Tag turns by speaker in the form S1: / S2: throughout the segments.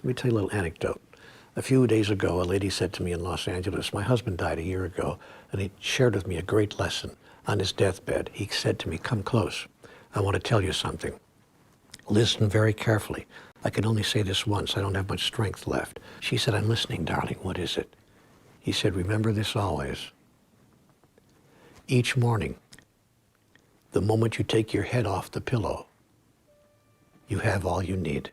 S1: Let me tell you a little anecdote. A few days ago, a lady said to me in Los Angeles, my husband died a year ago, and he shared with me a great lesson. On his deathbed, he said to me, come close. I want to tell you something. Listen very carefully. I can only say this once. I don't have much strength left. She said, I'm listening, darling. What is it? He said, remember this always. Each morning, the moment you take your head off the pillow, you have all you need.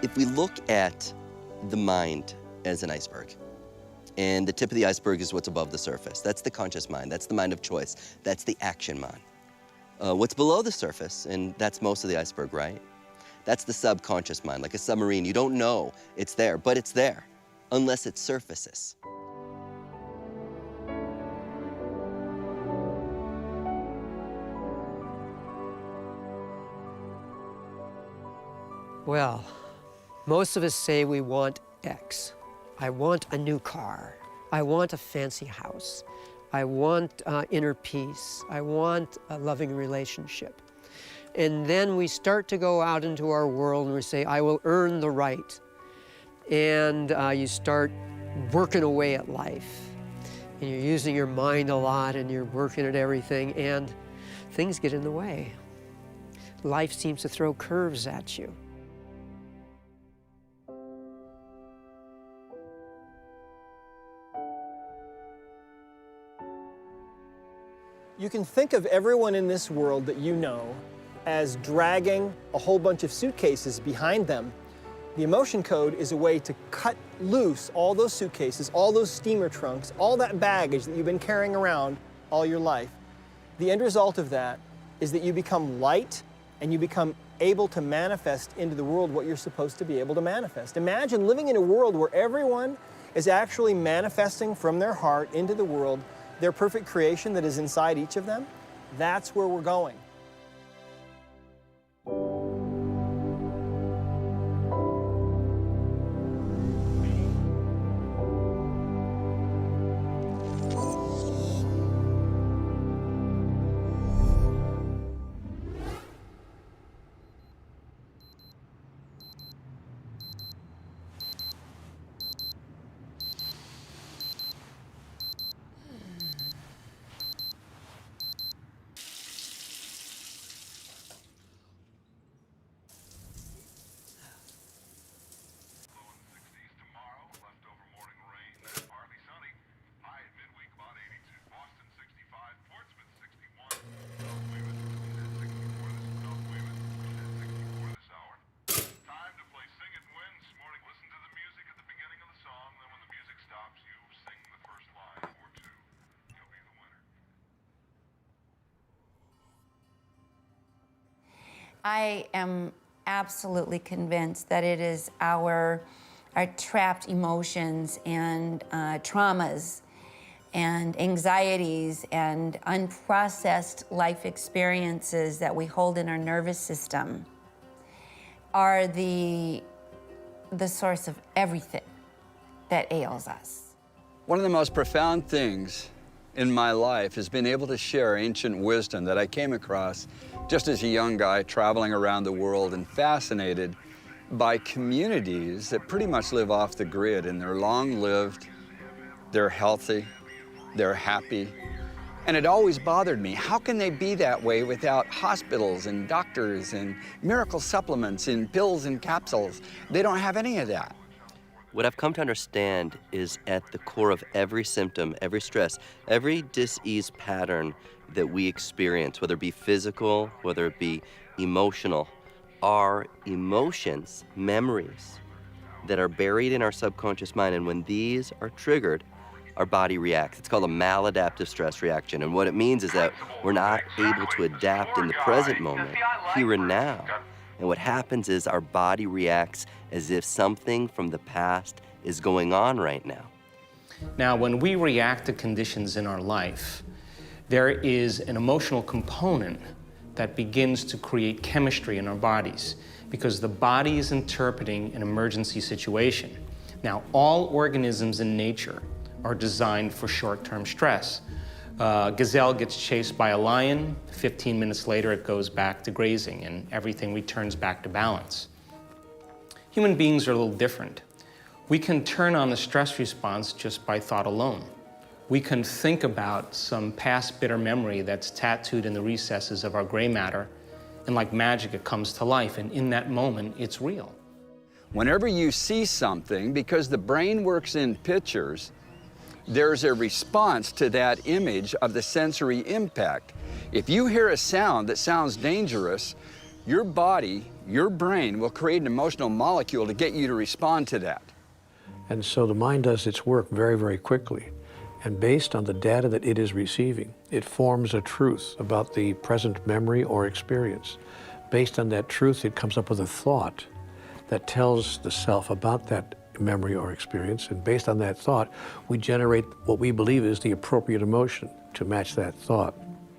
S2: If we look at the mind as an iceberg, and the tip of the iceberg is what's above the surface. That's the conscious mind. That's the mind of choice. That's the action mind. What's below the surface, and that's most of the iceberg, right? That's the subconscious mind, like a submarine. You don't know it's there, but it's there, unless it surfaces.
S3: Well, most of us say we want X. I want a new car. I want a fancy house. I want inner peace. I want a loving relationship. And then we start to go out into our world and we say, I will earn the right. And you start working away at life. And you're using your mind a lot and you're working at everything and things get in the way. Life seems to throw curves at you.
S4: You can think of everyone in this world that you know as dragging a whole bunch of suitcases behind them. The emotion code is a way to cut loose all those suitcases, all those steamer trunks, all that baggage that you've been carrying around all your life. The end result of that is that you become light and you become able to manifest into the world what you're supposed to be able to manifest. Imagine living in a world where everyone is actually manifesting from their heart into the world their perfect creation that is inside each of them. That's where we're going.
S5: I am absolutely convinced that it is our trapped emotions and traumas and anxieties and unprocessed life experiences that we hold in our nervous system are the source of everything that ails us.
S6: One of the most profound things in my life has been able to share ancient wisdom that I came across just as a young guy traveling around the world and fascinated by communities that pretty much live off the grid, and they're long-lived, they're healthy, they're happy. And it always bothered me, how can they be that way without hospitals and doctors and miracle supplements and pills and capsules? They don't have any of that.
S2: What I've come to understand is at the core of every symptom, every stress, every dis-ease pattern that we experience, whether it be physical, whether it be emotional, are emotions, memories that are buried in our subconscious mind. And when these are triggered, our body reacts. It's called a maladaptive stress reaction. And what it means is that we're not able to adapt in the present moment, here and now. And what happens is our body reacts as if something from the past is going on right now.
S7: Now, when we react to conditions in our life, there is an emotional component that begins to create chemistry in our bodies because the body is interpreting an emergency situation. Now, all organisms in nature are designed for short-term stress. Gazelle gets chased by a lion, 15 minutes later it goes back to grazing and everything returns back to balance. Human beings are a little different. We can turn on the stress response just by thought alone. We can think about some past bitter memory that's tattooed in the recesses of our gray matter, and like magic, it comes to life, and in that moment, it's real.
S6: Whenever you see something, because the brain works in pictures, there's a response to that image of the sensory impact. If you hear a sound that sounds dangerous, your body, your brain will create an emotional molecule to get you to respond to that.
S1: And so the mind does its work very, very quickly. And based on the data that it is receiving, it forms a truth about the present memory or experience. Based on that truth, it comes up with a thought that tells the self about that memory or experience. And based on that thought, we generate what we believe is the appropriate emotion to match that thought.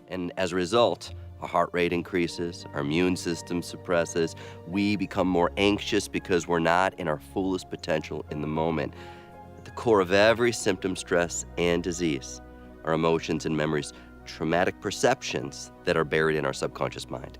S2: And as a result, our heart rate increases, our immune system suppresses, we become more anxious because we're not in our fullest potential in the moment. At the core of every symptom, stress, and disease are emotions and memories, traumatic perceptions that are buried in our subconscious mind.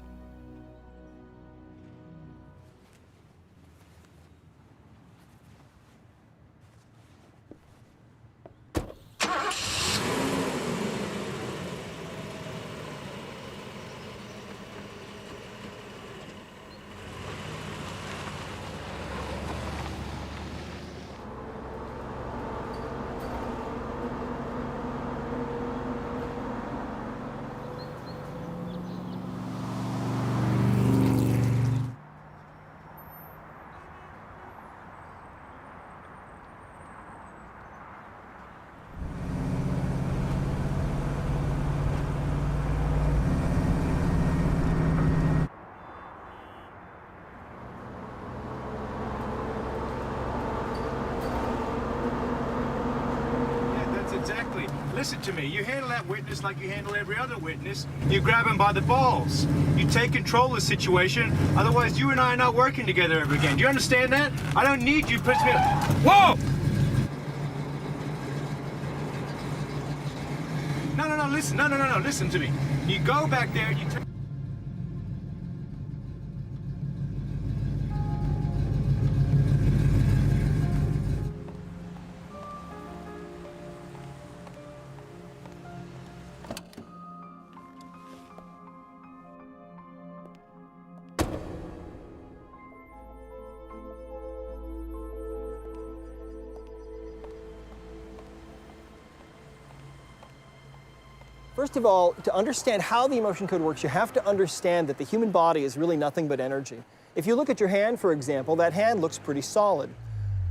S8: Exactly. Listen to me. You handle that witness like you handle every other witness. You grab him by the balls. You take control of the situation. Otherwise, you and I are not working together ever again. Do you understand that? I don't need you. Push me. Whoa! No. Listen. No. Listen to me. You go back there. You take.
S4: First of all, to understand how the emotion code works, you have to understand that the human body is really nothing but energy. If you look at your hand, for example, that hand looks pretty solid.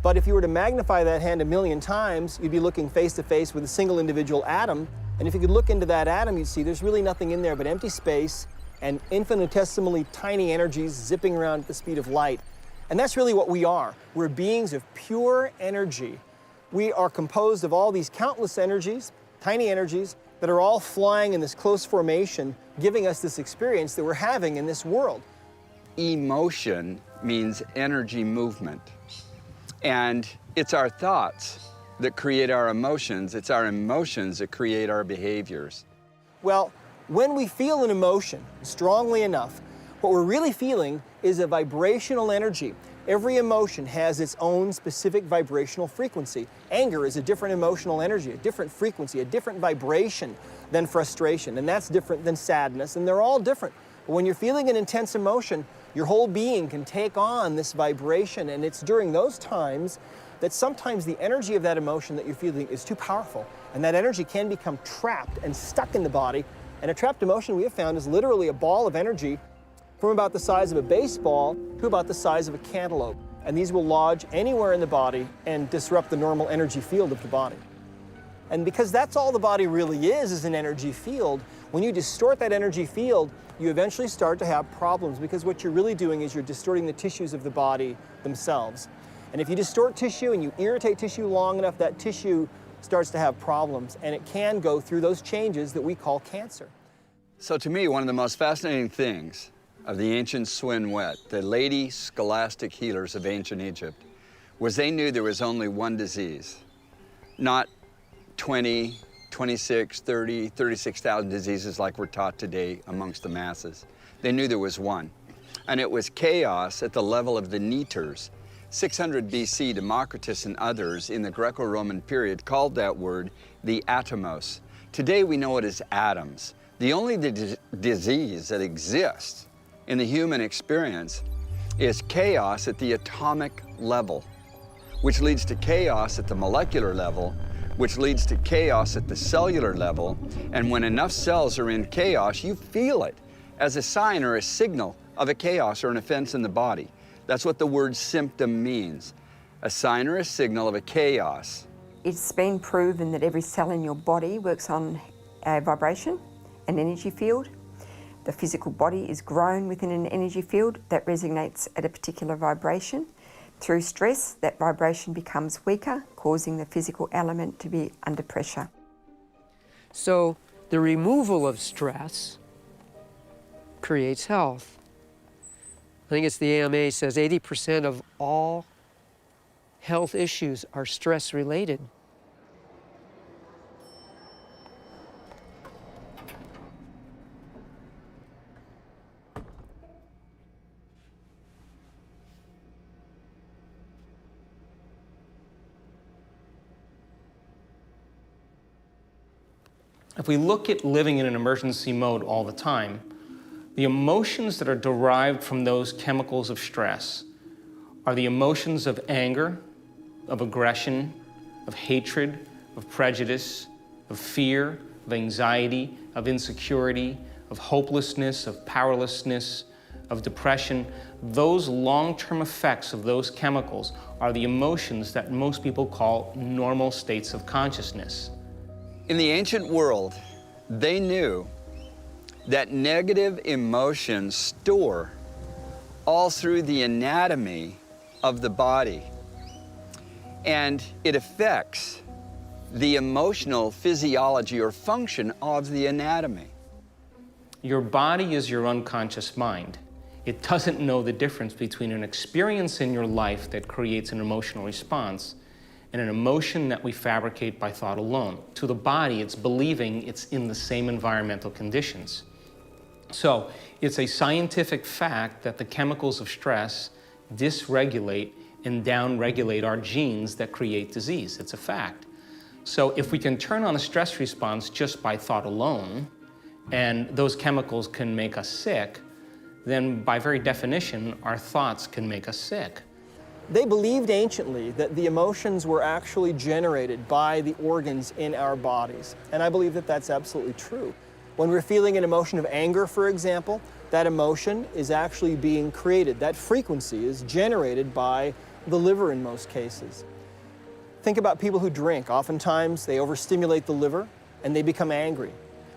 S4: But if you were to magnify that hand 1,000,000 times, you'd be looking face to face with a single individual atom. And if you could look into that atom, you'd see there's really nothing in there but empty space and infinitesimally tiny energies zipping around at the speed of light. And that's really what we are. We're beings of pure energy. We are composed of all these countless energies, tiny energies, that are all flying in this close formation, giving us this experience that we're having in this world.
S6: Emotion means energy movement. And it's our thoughts that create our emotions. It's our emotions that create our behaviors.
S4: Well, when we feel an emotion strongly enough, what we're really feeling is a vibrational energy. Every emotion has its own specific vibrational frequency. Anger is a different emotional energy, a different frequency, a different vibration than frustration, and that's different than sadness, and they're all different. But when you're feeling an intense emotion, your whole being can take on this vibration, and it's during those times that sometimes the energy of that emotion that you're feeling is too powerful, and that energy can become trapped and stuck in the body. And a trapped emotion, we have found, is literally a ball of energy from about the size of a baseball to about the size of a cantaloupe. And these will lodge anywhere in the body and disrupt the normal energy field of the body. And because that's all the body really is an energy field, when you distort that energy field, you eventually start to have problems, because what you're really doing is you're distorting the tissues of the body themselves. And if you distort tissue and you irritate tissue long enough, that tissue starts to have problems, and it can go through those changes that we call cancer.
S6: So to me, one of the most fascinating things of the ancient Swinwet, the lady scholastic healers of ancient Egypt, was they knew there was only one disease, not 20, 26, 30, 36,000 diseases like we're taught today amongst the masses. They knew there was one, and it was chaos at the level of the Neters. 600 BC, Democritus and others in the Greco-Roman period called that word the atomos. Today we know it as atoms. The only disease that exists in the human experience is chaos at the atomic level, which leads to chaos at the molecular level, which leads to chaos at the cellular level. And when enough cells are in chaos, you feel it as a sign or a signal of a chaos or an offense in the body. That's what the word symptom means, a sign or a signal of a chaos.
S9: It's been proven that every cell in your body works on a vibration, an energy field. The physical body is grown within an energy field that resonates at a particular vibration. Through stress, that vibration becomes weaker, causing the physical element to be under pressure.
S3: So the removal of stress creates health. I think it's the AMA says 80% of all health issues are stress related.
S7: If we look at living in an emergency mode all the time, the emotions that are derived from those chemicals of stress are the emotions of anger, of aggression, of hatred, of prejudice, of fear, of anxiety, of insecurity, of hopelessness, of powerlessness, of depression. Those long-term effects of those chemicals are the emotions that most people call normal states of consciousness.
S6: In the ancient world, they knew that negative emotions store all through the anatomy of the body, and it affects the emotional physiology or function of the anatomy.
S7: Your body is your unconscious mind. It doesn't know the difference between an experience in your life that creates an emotional response and an emotion that we fabricate by thought alone. To the body, it's believing it's in the same environmental conditions. So it's a scientific fact that the chemicals of stress dysregulate and downregulate our genes that create disease. It's a fact. So if we can turn on a stress response just by thought alone, and those chemicals can make us sick, then by very definition, our thoughts can make us sick.
S4: They believed anciently that the emotions were actually generated by the organs in our bodies, and I believe that that's absolutely true. When we're feeling an emotion of anger, for example, that emotion is actually being created. That frequency is generated by the liver in most cases. Think about people who drink. Oftentimes, they overstimulate the liver and they become angry.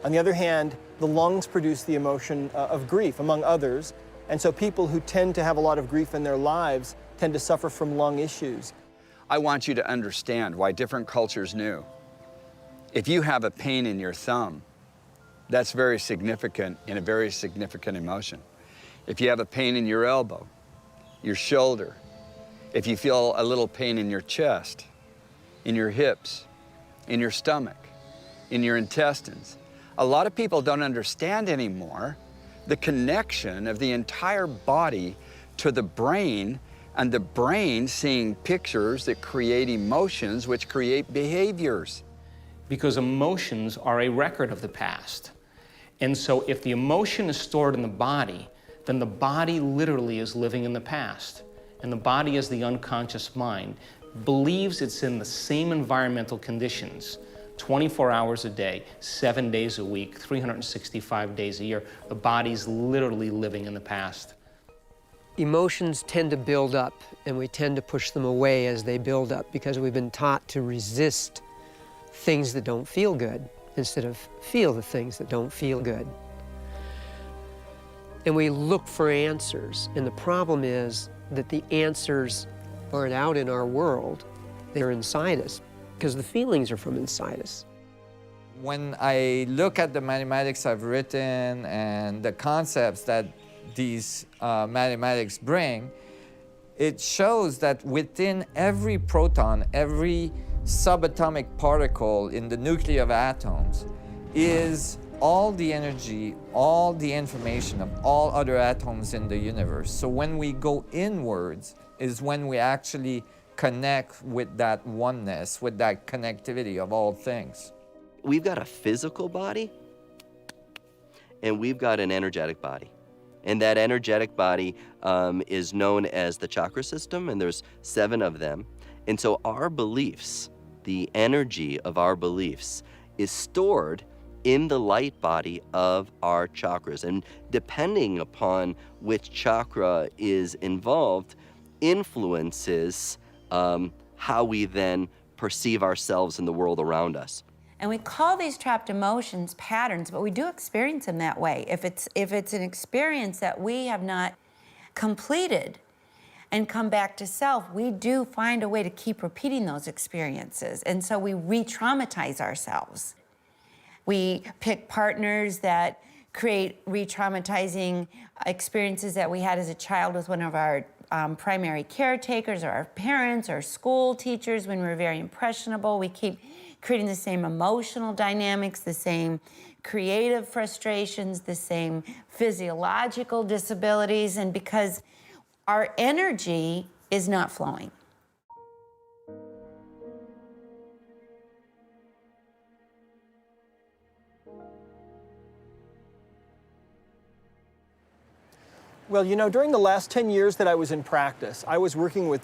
S4: On the other hand, the lungs produce the emotion of grief, among others, and so people who tend to have a lot of grief in their lives tend to suffer from lung issues.
S6: I want you to understand why different cultures knew. If you have a pain in your thumb, that's very significant and a very significant emotion. If you have a pain in your elbow, your shoulder, if you feel a little pain in your chest, in your hips, in your stomach, in your intestines, a lot of people don't understand anymore the connection of the entire body to the brain, and the brain seeing pictures that create emotions which create behaviors.
S7: Because emotions are a record of the past. And so if the emotion is stored in the body, then the body literally is living in the past. And the body, as the unconscious mind, believes it's in the same environmental conditions 24 hours a day, 7 days a week, 365 days a year. The body's literally living in the past.
S3: Emotions tend to build up, and we tend to push them away as they build up because we've been taught to resist things that don't feel good instead of feel the things that don't feel good. And we look for answers, and the problem is that the answers aren't out in our world, they're inside us. because the feelings are from inside us.
S10: When I look at the mathematics I've written and the concepts that these mathematics bring, it shows that within every proton, every subatomic particle in the nuclei of atoms is all the energy, all the information of all other atoms in the universe. So when we go inwards is when we actually connect with that oneness, with that connectivity of all things.
S2: We've got a physical body and we've got an energetic body. And that energetic body is known as the chakra system, and there's 7 of them. And so our beliefs, the energy of our beliefs, is stored in the light body of our chakras. And depending upon which chakra is involved, influences how we then perceive ourselves in the world around us.
S5: And we call these trapped emotions patterns, but we do experience them that way. If it's an experience that we have not completed and come back to self, we do find a way to keep repeating those experiences. And so we re-traumatize ourselves. We pick partners that create re-traumatizing experiences that we had as a child with one of our primary caretakers or our parents or school teachers when we were very impressionable. We keep creating the same emotional dynamics, the same creative frustrations, the same physiological disabilities, and because our energy is not flowing.
S4: Well, you know, during the last 10 years that I was in practice, I was working with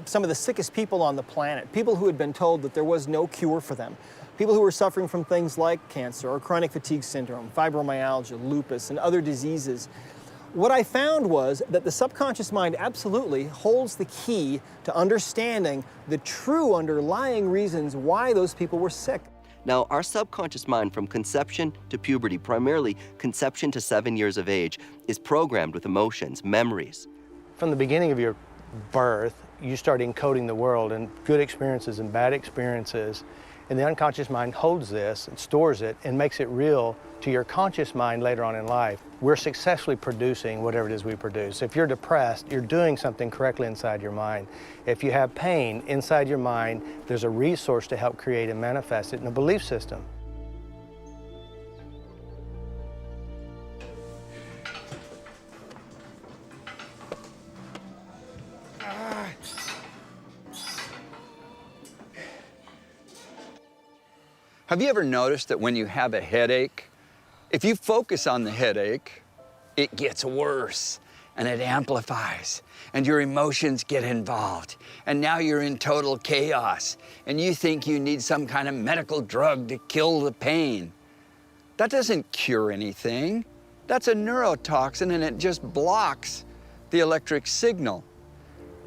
S4: some of the sickest people on the planet, people who had been told that there was no cure for them, people who were suffering from things like cancer or chronic fatigue syndrome, fibromyalgia, lupus, and other diseases. What I found was that the subconscious mind absolutely holds the key to understanding the true underlying reasons why those people were sick.
S2: Now, our subconscious mind from conception to puberty, primarily conception to 7 years of age, is programmed with emotions, memories.
S11: From the beginning of your birth, you start encoding the world in good experiences and bad experiences, and the unconscious mind holds this and stores it and makes it real to your conscious mind later on in life. We're successfully producing whatever it is we produce. If you're depressed, you're doing something correctly inside your mind. If you have pain inside your mind, there's a resource to help create and manifest it in a belief system.
S6: Have you ever noticed that when you have a headache, if you focus on the headache, it gets worse and it amplifies and your emotions get involved and now you're in total chaos and you think you need some kind of medical drug to kill the pain? That doesn't cure anything. That's a neurotoxin and it just blocks the electric signal.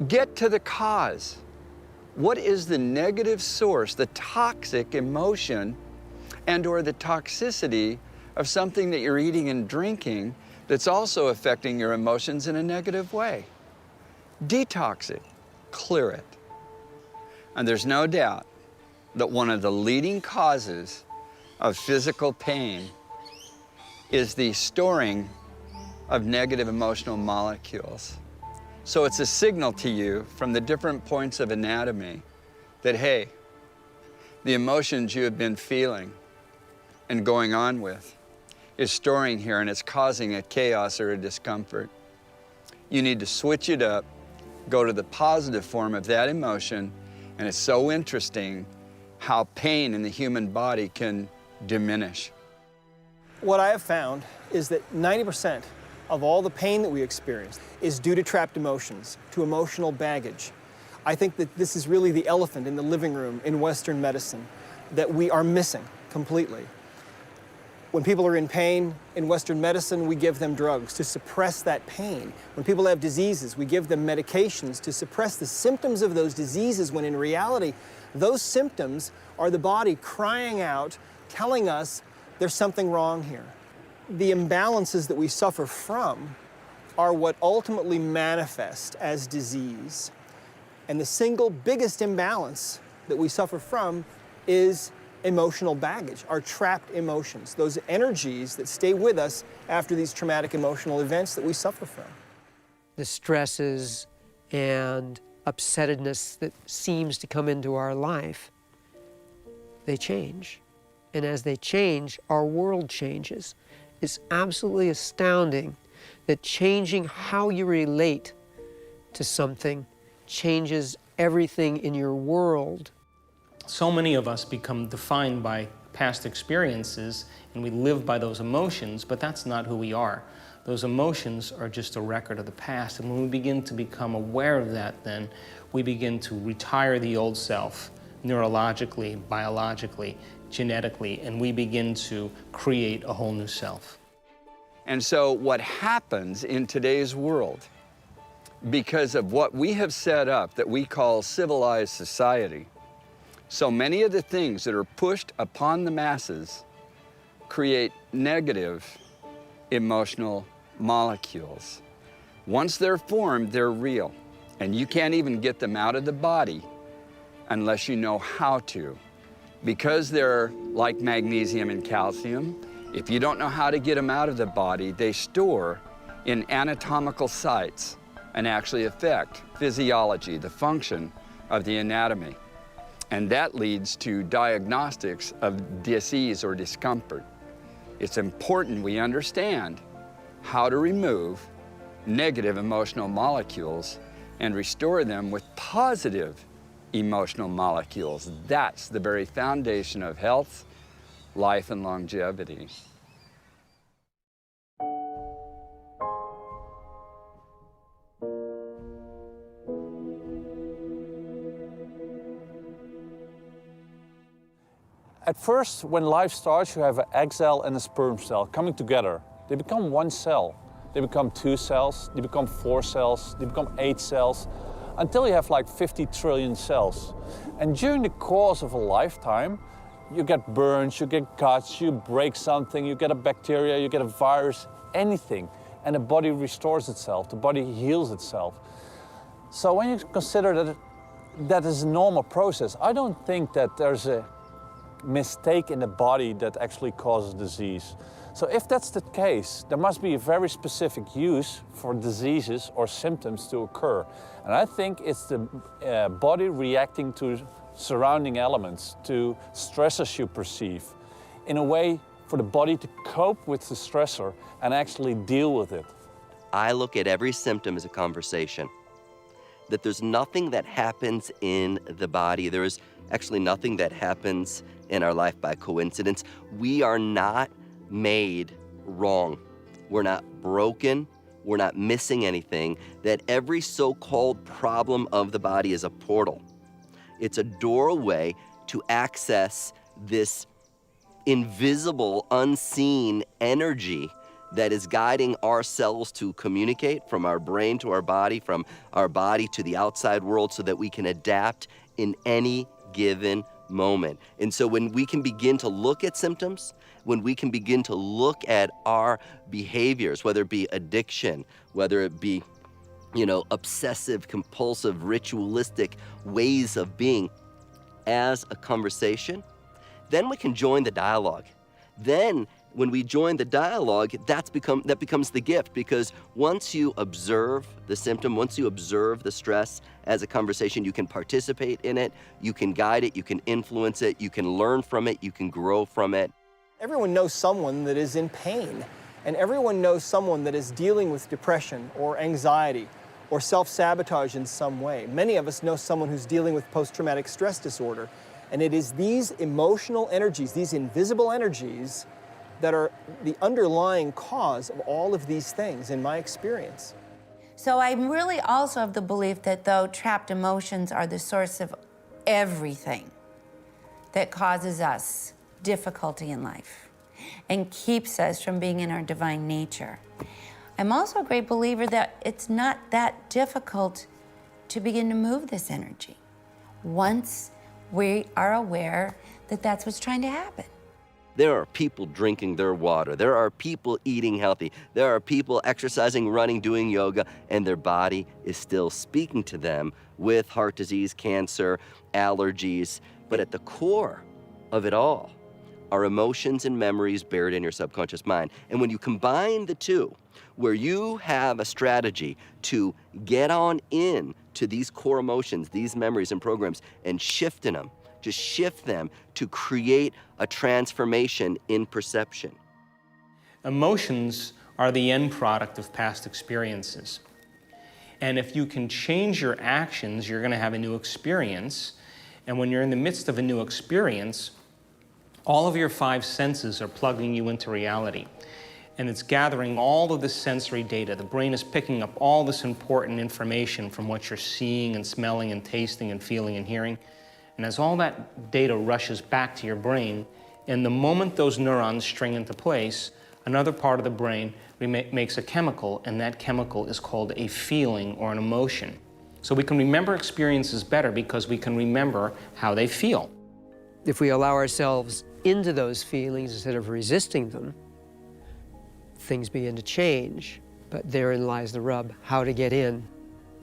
S6: Get to the cause. What is the negative source, the toxic emotion and or the toxicity of something that you're eating and drinking that's also affecting your emotions in a negative way? Detox it, clear it. And there's no doubt that one of the leading causes of physical pain is the storing of negative emotional molecules. So it's a signal to you from the different points of anatomy that, hey, the emotions you have been feeling and going on with is storing here and it's causing a chaos or a discomfort. You need to switch it up, go to the positive form of that emotion, and it's so interesting how pain in the human body can diminish.
S4: What I have found is that 90% of all the pain that we experience is due to trapped emotions, to emotional baggage. I think that this is really the elephant in the living room in Western medicine that we are missing completely. When people are in pain in Western medicine, we give them drugs to suppress that pain. When people have diseases, we give them medications to suppress the symptoms of those diseases, when in reality, those symptoms are the body crying out, telling us there's something wrong here. The imbalances that we suffer from are what ultimately manifest as disease. And the single biggest imbalance that we suffer from is emotional baggage, our trapped emotions, those energies that stay with us after these traumatic emotional events that we suffer from.
S3: The stresses and upsettedness that seems to come into our life, they change. And as they change, our world changes. It's absolutely astounding that changing how you relate to something changes everything in your world.
S7: So many of us become defined by past experiences, and we live by those emotions, but that's not who we are. Those emotions are just a record of the past, and when we begin to become aware of that, then we begin to retire the old self, neurologically, biologically, genetically, and we begin to create a whole new self.
S6: And so what happens in today's world, because of what we have set up that we call civilized society, so many of the things that are pushed upon the masses create negative emotional molecules. Once they're formed, they're real, and you can't even get them out of the body unless you know how to. Because they're like magnesium and calcium, if you don't know how to get them out of the body, they store in anatomical sites and actually affect physiology, the function of the anatomy. And that leads to diagnostics of disease or discomfort. It's important we understand how to remove negative emotional molecules and restore them with positive emotional molecules. That's the very foundation of health, life, and longevity.
S12: At first, when life starts, you have an egg cell and a sperm cell coming together. They become one cell. They become 2 cells, they become 4 cells, they become 8 cells, until you have like 50 trillion cells. And during the course of a lifetime, you get burns, you get cuts, you break something, you get a bacteria, you get a virus, anything. And the body restores itself, the body heals itself. So when you consider that that is a normal process, I don't think that there's a mistake in the body that actually causes disease. So if that's the case, there must be a very specific use for diseases or symptoms to occur. And I think it's the body reacting to surrounding elements, to stressors you perceive, in a way for the body to cope with the stressor and actually deal with it.
S2: I look at every symptom as a conversation. That there's nothing that happens in the body. There is actually nothing that happens in our life by coincidence. We are not made wrong. We're not broken. We're not missing anything. That every so-called problem of the body is a portal. It's a doorway to access this invisible, unseen energy that is guiding our cells to communicate from our brain to our body, from our body to the outside world, so that we can adapt in any given moment. And so when we can begin to look at symptoms, when we can begin to look at our behaviors, whether it be addiction, whether it be, obsessive, compulsive, ritualistic ways of being, as a conversation, then we can join the dialogue. Then when we join the dialogue, that becomes the gift, because once you observe the symptom, once you observe the stress as a conversation, you can participate in it, you can guide it, you can influence it, you can learn from it, you can grow from it.
S4: Everyone knows someone that is in pain, and everyone knows someone that is dealing with depression or anxiety or self-sabotage in some way. Many of us know someone who's dealing with post-traumatic stress disorder, and it is these emotional energies, these invisible energies, that are the underlying cause of all of these things, in my experience.
S5: So I'm really also of the belief that though trapped emotions are the source of everything that causes us difficulty in life and keeps us from being in our divine nature, I'm also a great believer that it's not that difficult to begin to move this energy once we are aware that that's what's trying to happen.
S2: There are people drinking their water. There are people eating healthy. There are people exercising, running, doing yoga, and their body is still speaking to them with heart disease, cancer, allergies. But at the core of it all are emotions and memories buried in your subconscious mind. And when you combine the two, where you have a strategy to get on in to these core emotions, these memories and programs, and shifting them, just shift them to create a transformation in perception.
S7: Emotions are the end product of past experiences. And if you can change your actions, you're going to have a new experience. And when you're in the midst of a new experience, all of your 5 senses are plugging you into reality. And it's gathering all of this sensory data. The brain is picking up all this important information from what you're seeing and smelling and tasting and feeling and hearing. And as all that data rushes back to your brain, in the moment those neurons string into place, another part of the brain makes a chemical, and that chemical is called a feeling or an emotion. So we can remember experiences better because we can remember how they feel.
S3: If we allow ourselves into those feelings instead of resisting them, things begin to change. But therein lies the rub, how to get in.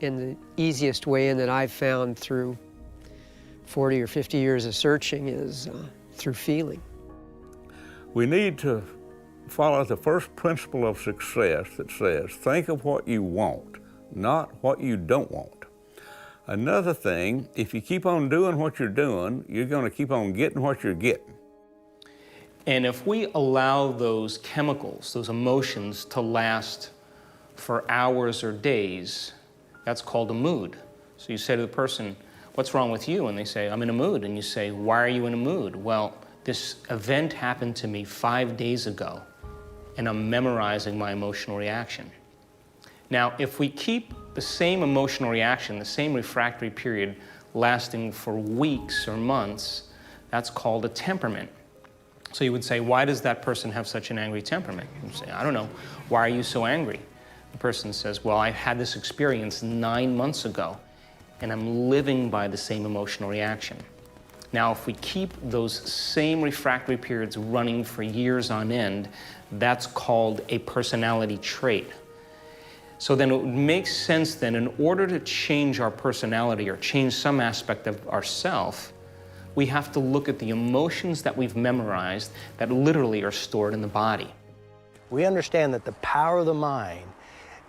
S3: And the easiest way in that I've found through 40 or 50 years of searching is through feeling.
S13: We need to follow the first principle of success that says, think of what you want, not what you don't want. Another thing, if you keep on doing what you're doing, you're going to keep on getting what you're getting.
S7: And if we allow those chemicals, those emotions, to last for hours or days, that's called a mood. So you say to the person, what's wrong with you? And they say, I'm in a mood. And you say, why are you in a mood? Well, this event happened to me 5 days ago, and I'm memorizing my emotional reaction. Now, if we keep the same emotional reaction, the same refractory period lasting for weeks or months, that's called a temperament. So you would say, why does that person have such an angry temperament? You say, I don't know. Why are you so angry? The person says, well, I had this experience 9 months ago, and I'm living by the same emotional reaction. Now, if we keep those same refractory periods running for years on end, that's called a personality trait. So then it makes sense then, in order to change our personality or change some aspect of ourself, we have to look at the emotions that we've memorized that literally are stored in the body.
S11: We understand that the power of the mind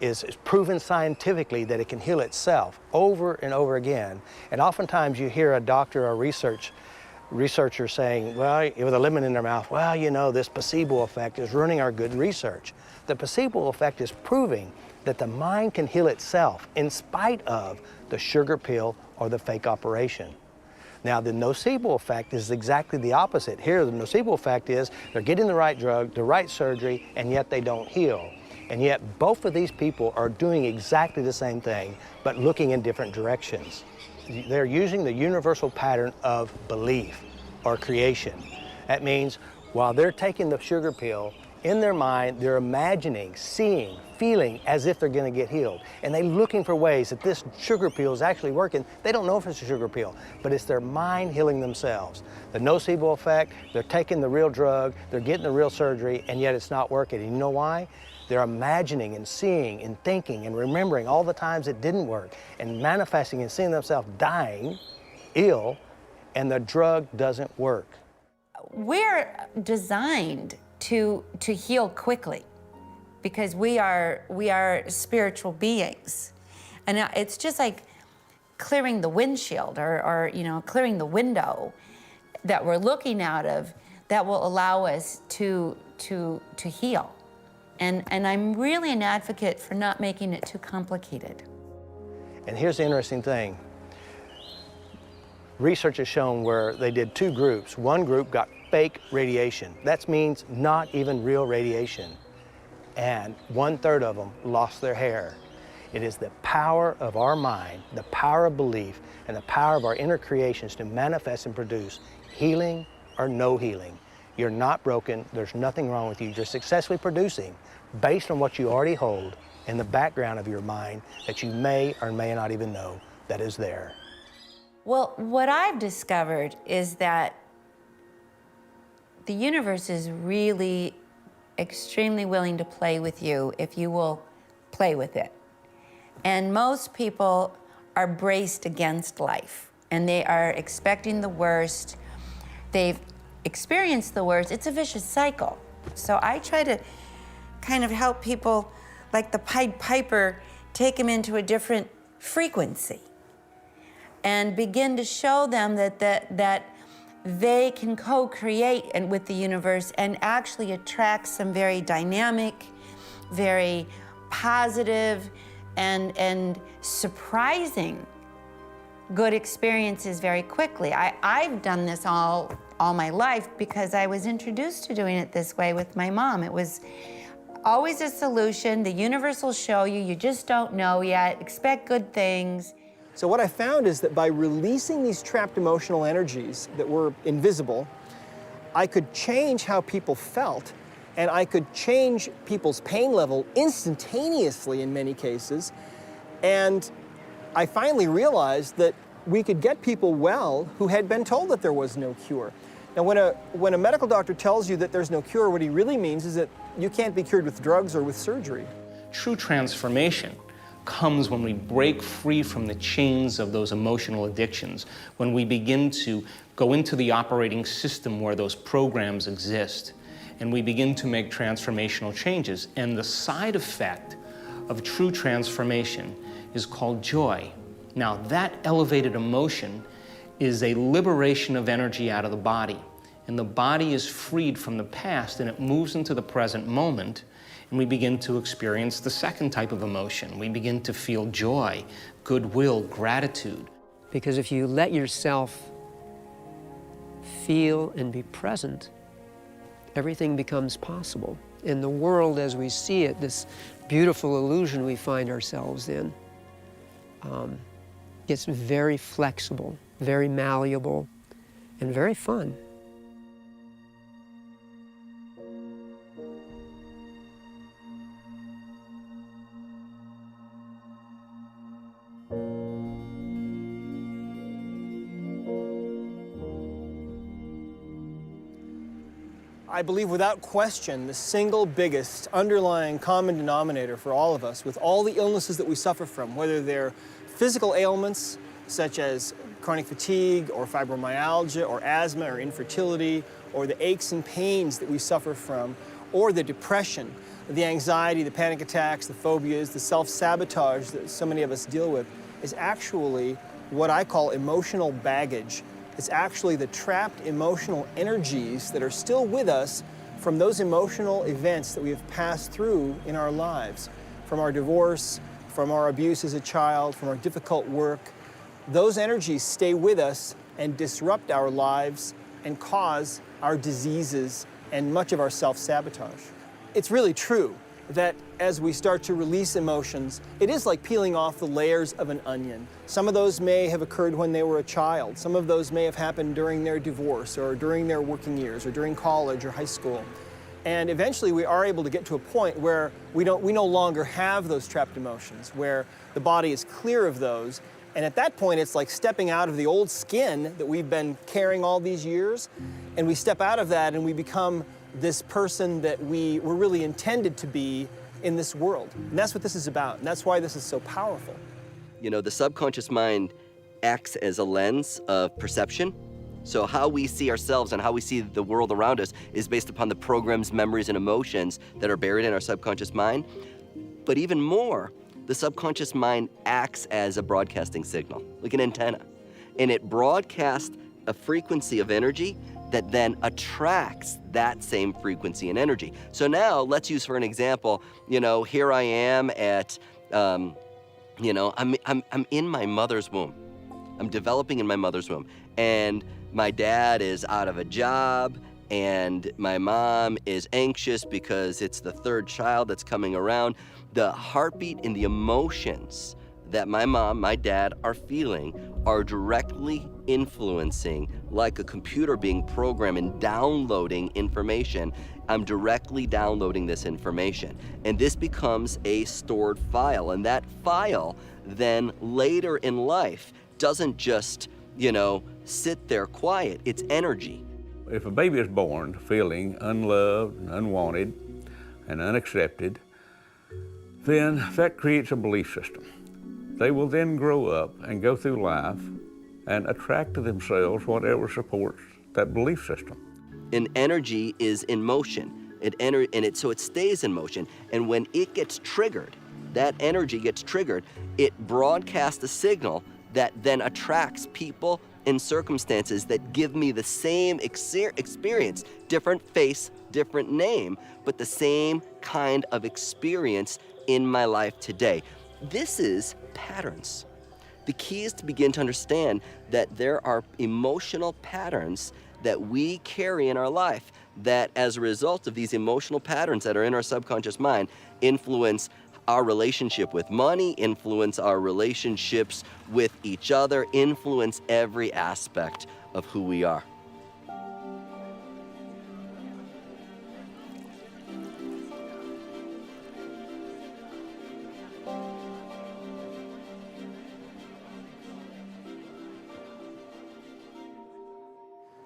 S11: is proven scientifically that it can heal itself over and over again. And oftentimes you hear a doctor or researcher saying, well, with a lemon in their mouth, well, you know, this placebo effect is ruining our good research. The placebo effect is proving that the mind can heal itself in spite of the sugar pill or the fake operation. Now, the nocebo effect is exactly the opposite. Here, the nocebo effect is they're getting the right drug, the right surgery, and yet they don't heal. And yet, both of these people are doing exactly the same thing, but looking in different directions. They're using the universal pattern of belief or creation. That means while they're taking the sugar pill, in their mind, they're imagining, seeing, feeling as if they're going to get healed. And they're looking for ways that this sugar pill is actually working. They don't know if it's a sugar pill, but it's their mind healing themselves. The nocebo effect, they're taking the real drug, they're getting the real surgery, and yet it's not working. And you know why? They're imagining and seeing and thinking and remembering all the times it didn't work and manifesting and seeing themselves dying, ill, and the drug doesn't work.
S5: We're designed to heal quickly because we are spiritual beings. And it's just like clearing the windshield or you know, clearing the window that we're looking out of that will allow us to heal. And I'm really an advocate for not making it too complicated.
S11: And here's the interesting thing. Research has shown where they did 2 groups. One group got fake radiation. That means not even real radiation. And 1/3 of them lost their hair. It is the power of our mind, the power of belief, and the power of our inner creations to manifest and produce healing or no healing. You're not broken, there's nothing wrong with you. You're successfully producing based on what you already hold in the background of your mind that you may or may not even know that is there.
S5: Well, what I've discovered is that the universe is really extremely willing to play with you if you will play with it. And most people are braced against life and they are expecting the worst. They've experience the words, it's a vicious cycle. So I try to kind of help people, like the Pied Piper, take them into a different frequency and begin to show them that they can co-create with the universe and actually attract some very dynamic, very positive, and surprising good experiences very quickly. I've done this all my life because I was introduced to doing it this way with my mom. It was always a solution. The universe will show you. You just don't know yet. Expect good things.
S4: So what I found is that by releasing these trapped emotional energies that were invisible, I could change how people felt, and I could change people's pain level instantaneously in many cases. And I finally realized that we could get people well who had been told that there was no cure. Now, when a medical doctor tells you that there's no cure, what he really means is that you can't be cured with drugs or with surgery.
S7: True transformation comes when we break free from the chains of those emotional addictions, when we begin to go into the operating system where those programs exist, and we begin to make transformational changes. And the side effect of true transformation is called joy. Now, that elevated emotion is a liberation of energy out of the body. And the body is freed from the past and it moves into the present moment, and we begin to experience the second type of emotion. We begin to feel joy, goodwill, gratitude.
S3: Because if you let yourself feel and be present, everything becomes possible. In the world as we see it, this beautiful illusion we find ourselves in, gets very flexible, very malleable, and very fun.
S4: I believe without question the single biggest underlying common denominator for all of us, with all the illnesses that we suffer from, whether they're physical ailments such as chronic fatigue or fibromyalgia or asthma or infertility, or the aches and pains that we suffer from, or the depression, the anxiety, the panic attacks, the phobias, the self-sabotage that so many of us deal with, is actually what I call emotional baggage. It's actually the trapped emotional energies that are still with us from those emotional events that we have passed through in our lives, from our divorce, from our abuse as a child, from our difficult work. Those energies stay with us and disrupt our lives and cause our diseases and much of our self-sabotage. It's really true that as we start to release emotions, it is like peeling off the layers of an onion. Some of those may have occurred when they were a child. Some of those may have happened during their divorce or during their working years or during college or high school. And eventually we are able to get to a point where we no longer have those trapped emotions, where the body is clear of those. And at that point, it's like stepping out of the old skin that we've been carrying all these years, and we step out of that and we become this person that we were really intended to be in this world. And that's what this is about, and that's why this is so powerful.
S2: You know, the subconscious mind acts as a lens of perception. So how we see ourselves and how we see the world around us is based upon the programs, memories, and emotions that are buried in our subconscious mind. But even more, the subconscious mind acts as a broadcasting signal, like an antenna. And it broadcasts a frequency of energy that then attracts that same frequency and energy. So now let's use for an example, you know, here I am at, you know, I'm in my mother's womb. I'm developing in my mother's womb. And my dad is out of a job, and my mom is anxious because it's the third child that's coming around. The heartbeat and the emotions that my mom, my dad are feeling are directly influencing, like a computer being programmed and downloading information. I'm directly downloading this information. And this becomes a stored file. And that file then later in life doesn't just, you know, sit there quiet. It's energy.
S13: If a baby is born feeling unloved, unwanted, and unaccepted, then that creates a belief system. They will then grow up and go through life and attract to themselves whatever supports that belief system.
S2: And energy is in motion. So it stays in motion. And when it gets triggered, that energy gets triggered, it broadcasts a signal that then attracts people and circumstances that give me the same experience, different face, different name, but the same kind of experience in my life today. This is patterns. The key is to begin to understand that there are emotional patterns that we carry in our life that, as a result of these emotional patterns that are in our subconscious mind, influence our relationship with money, influence our relationships with each other, influence every aspect of who we are.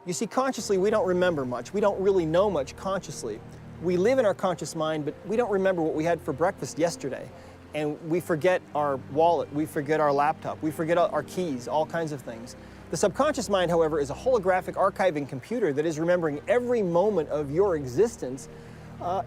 S4: You see, consciously, we don't remember much. We don't really know much consciously. We live in our conscious mind, but we don't remember what we had for breakfast yesterday. And we forget our wallet, we forget our laptop, we forget our keys, all kinds of things. The subconscious mind, however, is a holographic archiving computer that is remembering every moment of your existence,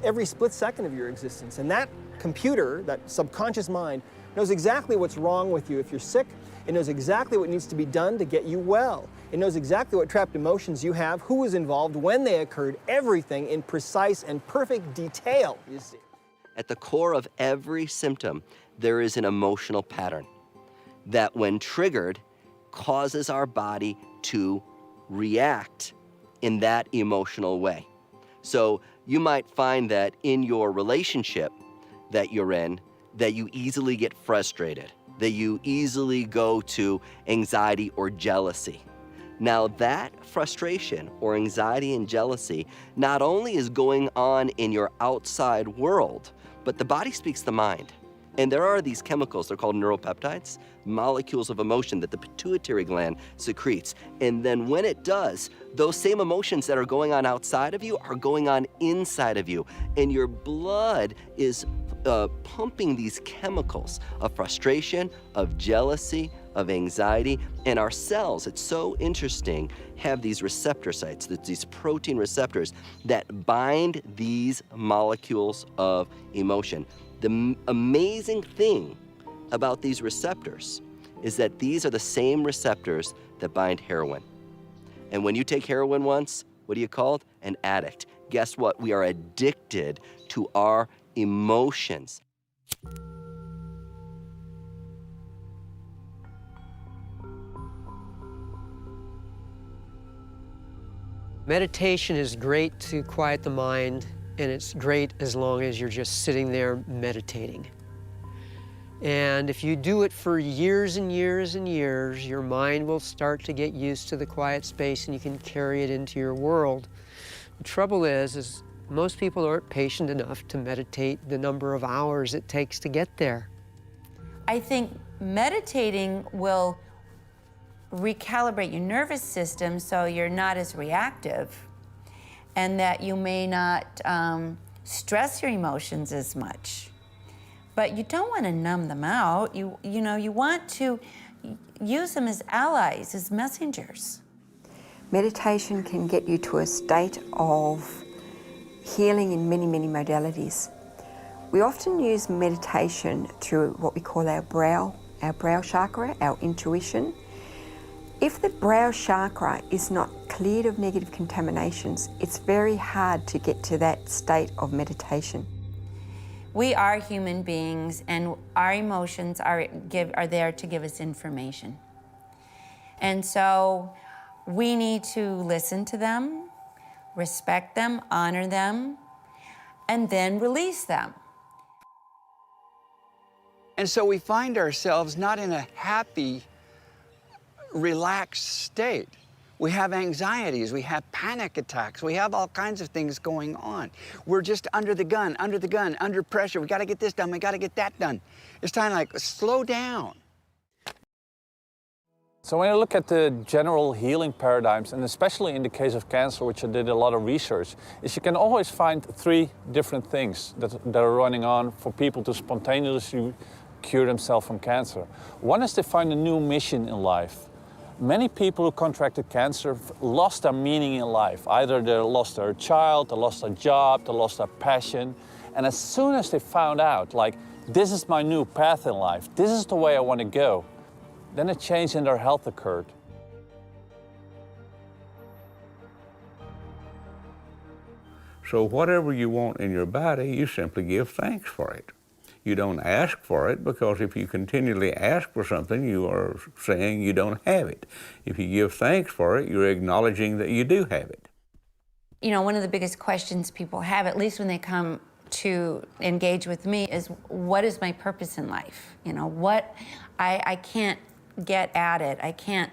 S4: every split second of your existence. And that computer, that subconscious mind, knows exactly what's wrong with you if you're sick. It knows exactly what needs to be done to get you well. It knows exactly what trapped emotions you have, who was involved, when they occurred, everything in precise and perfect detail, you see.
S2: At the core of every symptom, there is an emotional pattern that, when triggered, causes our body to react in that emotional way. So you might find that in your relationship that you're in, that you easily get frustrated, that you easily go to anxiety or jealousy. Now that frustration or anxiety and jealousy not only is going on in your outside world, but the body speaks the mind. And there are these chemicals, they're called neuropeptides, molecules of emotion that the pituitary gland secretes. And then when it does, those same emotions that are going on outside of you are going on inside of you. And your blood is pumping these chemicals of frustration, of jealousy, of anxiety. And our cells, it's so interesting, have these receptor sites, these protein receptors that bind these molecules of emotion. The amazing thing about these receptors is that these are the same receptors that bind heroin. And when you take heroin once, what are you called? An addict. Guess what? We are addicted to our emotions.
S3: Meditation is great to quiet the mind, and it's great as long as you're just sitting there meditating. And if you do it for years and years and years, your mind will start to get used to the quiet space and you can carry it into your world. The trouble is most people aren't patient enough to meditate the number of hours it takes to get there.
S5: I think meditating will recalibrate your nervous system so you're not as reactive, and that you may not stress your emotions as much. But you don't want to numb them out. You want to use them as allies, as messengers.
S9: Meditation can get you to a state of healing in many, many modalities. We often use meditation through what we call our brow chakra, our intuition. If the brow chakra is not cleared of negative contaminations, it's very hard to get to that state of meditation.
S5: We are human beings, and our emotions are there to give us information. And so we need to listen to them, respect them, honor them, and then release them.
S6: And so we find ourselves not in a happy, relaxed state. We have anxieties, we have panic attacks, we have all kinds of things going on. We're just under the gun, under pressure. We gotta get this done, we gotta get that done. It's time to like slow down.
S12: So when you look at the general healing paradigms, and especially in the case of cancer, which I did a lot of research, is you can always find 3 different things that are running on for people to spontaneously cure themselves from cancer. One is to find a new mission in life. Many people who contracted cancer lost their meaning in life. Either they lost their child, they lost their job, they lost their passion. And as soon as they found out, like, this is my new path in life, this is the way I want to go, then a change in their health occurred.
S13: So whatever you want in your body, you simply give thanks for it. You don't ask for it, because if you continually ask for something, you are saying you don't have it. If you give thanks for it, you're acknowledging that you do have it.
S5: You know, one of the biggest questions people have, at least when they come to engage with me, is what is my purpose in life? You know, what, I can't get at it, I can't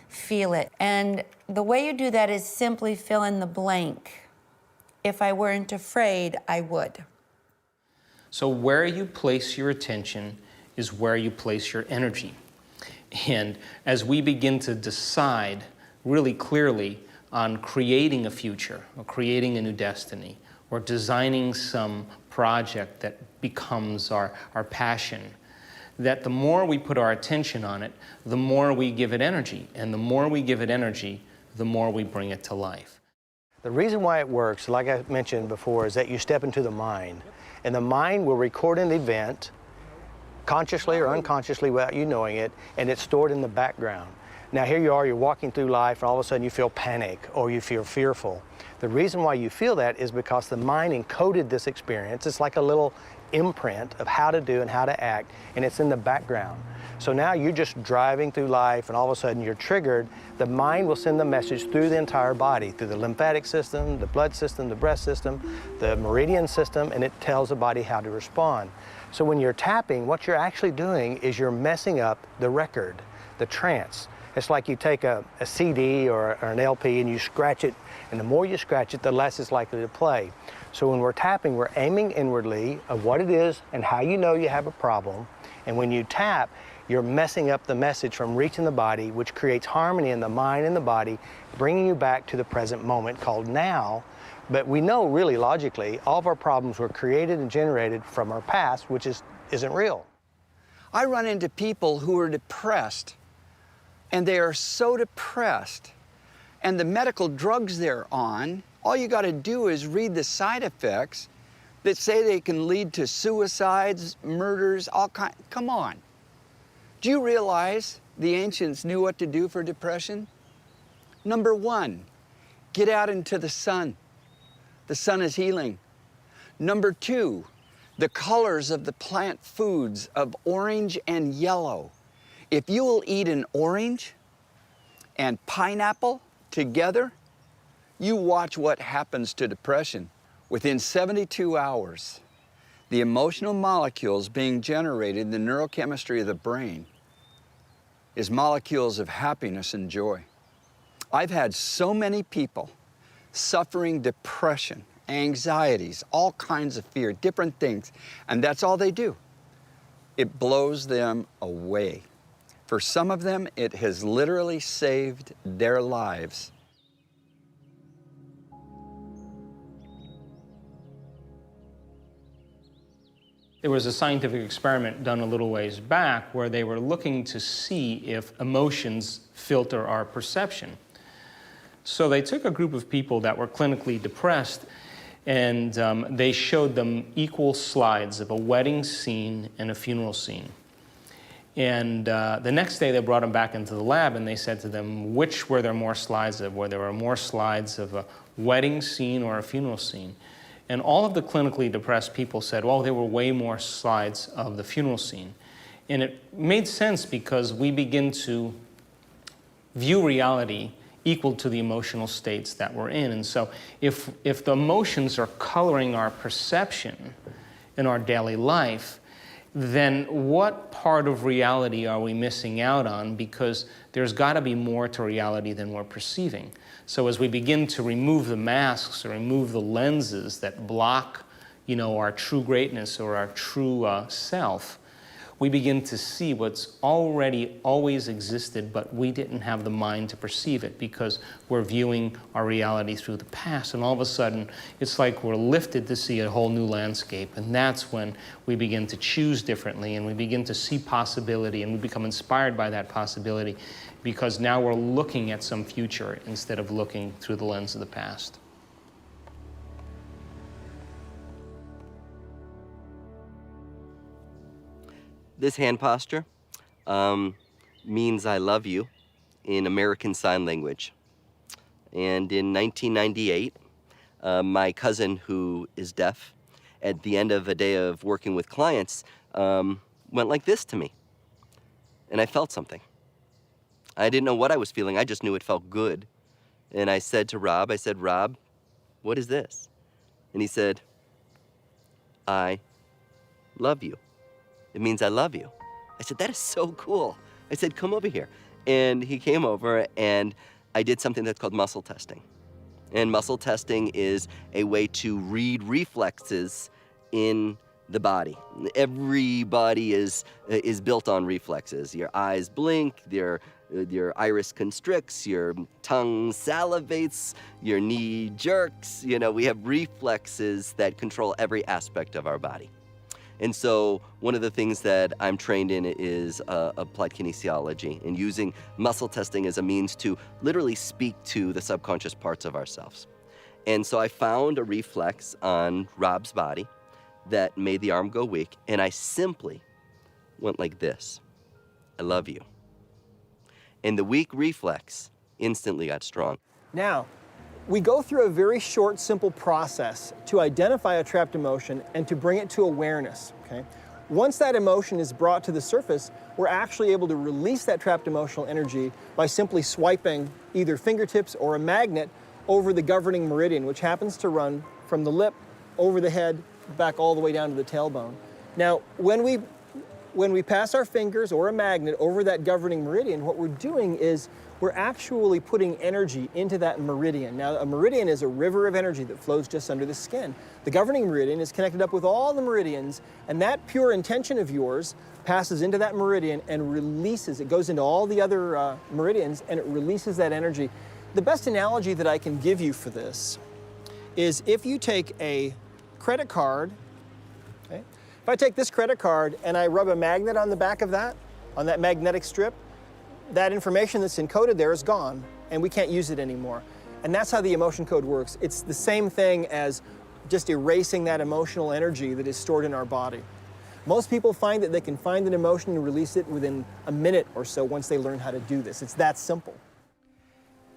S5: feel it. And the way you do that is simply fill in the blank. If I weren't afraid, I would.
S7: So where you place your attention is where you place your energy. And as we begin to decide really clearly on creating a future, or creating a new destiny, or designing some project that becomes our passion, that the more we put our attention on it, the more we give it energy. And the more we give it energy, the more we bring it to life.
S11: The reason why it works, like I mentioned before, is that you step into the mind. And the mind will record an event, consciously or unconsciously without you knowing it, and it's stored in the background. Now here you are, you're walking through life, and all of a sudden you feel panic or you feel fearful. The reason why you feel that is because the mind encoded this experience. It's like a little imprint of how to do and how to act, and it's in the background. So now you're just driving through life, and all of a sudden you're triggered. The mind will send the message through the entire body, through the lymphatic system, the blood system, the breath system, the meridian system, and it tells the body how to respond. So when you're tapping, what you're actually doing is you're messing up the record, the trance. It's like you take a CD or an LP and you scratch it, and the more you scratch it, the less it's likely to play. So when we're tapping, we're aiming inwardly of what it is and how you know you have a problem. And when you tap, you're messing up the message from reaching the body, which creates harmony in the mind and the body, bringing you back to the present moment called now. But we know really logically, all of our problems were created and generated from our past, which isn't real.
S6: I run into people who are depressed, and they are so depressed, and the medical drugs they're on, all you got to do is read the side effects that say they can lead to suicides, murders, all kinds. Come on. Do you realize the ancients knew what to do for depression? Number one, get out into the sun. The sun is healing. Number two, the colors of the plant foods of orange and yellow. If you will eat an orange and pineapple together, you watch what happens to depression. Within 72 hours, the emotional molecules being generated in the neurochemistry of the brain is molecules of happiness and joy. I've had so many people suffering depression, anxieties, all kinds of fear, different things, and that's all they do. It blows them away. For some of them, it has literally saved their lives.
S7: There was a scientific experiment done a little ways back where they were looking to see if emotions filter our perception. So they took a group of people that were clinically depressed, and they showed them equal slides of a wedding scene and a funeral scene. And the next day they brought them back into the lab and they said to them, which were there more slides of? Were there more slides of a wedding scene or a funeral scene? And all of the clinically depressed people said, well, there were way more slides of the funeral scene. And it made sense because we begin to view reality equal to the emotional states that we're in. And so if the emotions are coloring our perception in our daily life, then what part of reality are we missing out on? Because there's got to be more to reality than we're perceiving. So as we begin to remove the masks or remove the lenses that block, our true greatness or our true self, we begin to see what's already always existed, but we didn't have the mind to perceive it because we're viewing our reality through the past. And all of a sudden, it's like we're lifted to see a whole new landscape. And that's when we begin to choose differently and we begin to see possibility and we become inspired by that possibility. because now we're looking at some future instead of looking through the lens of the past.
S2: This hand posture means I love you in American Sign Language. And in 1998, my cousin, who is deaf, at the end of a day of working with clients, went like this to me. And I felt something. I didn't know what I was feeling, I just knew it felt good. And I said to Rob, Rob, what is this? And he said, I love you. It means I love you. I said, that is so cool. I said, come over here. And he came over and I did something that's called muscle testing. And muscle testing is a way to read reflexes in the body. Every body is built on reflexes. Your eyes blink, your iris constricts, your tongue salivates, your knee jerks. You know, we have reflexes that control every aspect of our body. And so one of the things that I'm trained in is applied kinesiology and using muscle testing as a means to literally speak to the subconscious parts of ourselves. And so I found a reflex on Rob's body that made the arm go weak, and I simply went like this. I love you. And the weak reflex instantly got strong.
S4: Now, we go through a very short, simple process to identify a trapped emotion and to bring it to awareness, okay? Once that emotion is brought to the surface, we're actually able to release that trapped emotional energy by simply swiping either fingertips or a magnet over the governing meridian, which happens to run from the lip, over the head, back all the way down to the tailbone. Now, when we pass our fingers or a magnet over that governing meridian, what we're doing is we're actually putting energy into that meridian. Now, a meridian is a river of energy that flows just under the skin. The governing meridian is connected up with all the meridians, and that pure intention of yours passes into that meridian and releases. It goes into all the other meridians, and it releases that energy. The best analogy that I can give you for this is if you take a credit card, okay? If I take this credit card and I rub a magnet on the back of that, on that magnetic strip, that information that's encoded there is gone, and we can't use it anymore. And that's how the emotion code works. It's the same thing as just erasing that emotional energy that is stored in our body. Most people find that they can find an emotion and release it within a minute or so once they learn how to do this. It's that simple.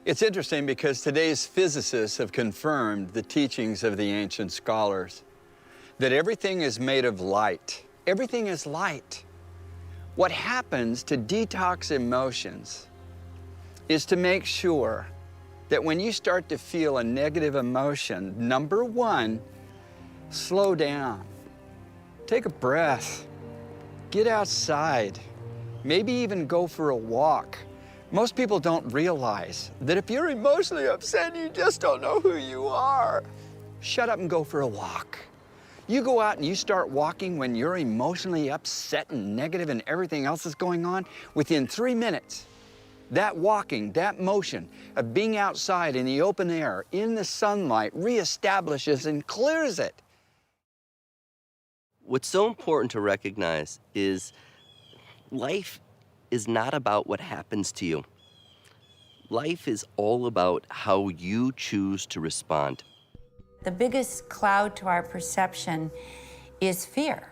S6: It's interesting because today's physicists have confirmed the teachings of the ancient scholars, that everything is made of light. Everything is light. What happens to detox emotions is to make sure that when you start to feel a negative emotion, number one, slow down. Take a breath. Get outside. Maybe even go for a walk. Most people don't realize that if you're emotionally upset, you just don't know who you are. Shut up and go for a walk. You go out and you start walking when you're emotionally upset and negative and everything else is going on, within 3 minutes, that walking, that motion of being outside in the open air, in the sunlight, reestablishes and clears it.
S2: What's so important to recognize is life is not about what happens to you. Life is all about how you choose to respond.
S5: The biggest cloud to our perception is fear.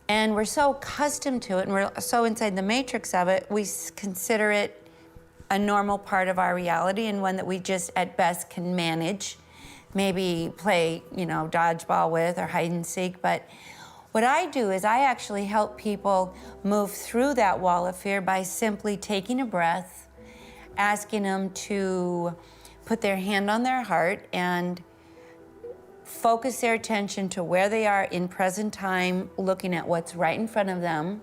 S5: And we're so accustomed to it, and we're so inside the matrix of it, we consider it a normal part of our reality and one that we just, at best, can manage. Maybe play, dodgeball with or hide and seek. But what I do is I actually help people move through that wall of fear by simply taking a breath, asking them to put their hand on their heart and focus their attention to where they are in present time, looking at what's right in front of them.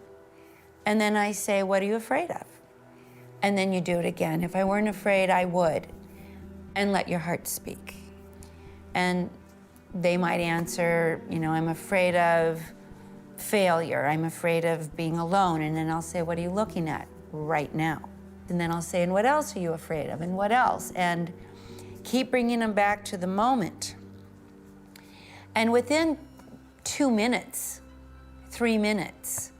S5: And then I say, what are you afraid of? And then you do it again. If I weren't afraid, I would. And let your heart speak. And they might answer, I'm afraid of failure. I'm afraid of being alone. And then I'll say, what are you looking at right now? And then I'll say, and what else are you afraid of? And what else? And keep bringing them back to the moment. And within 2 minutes, 3 minutes,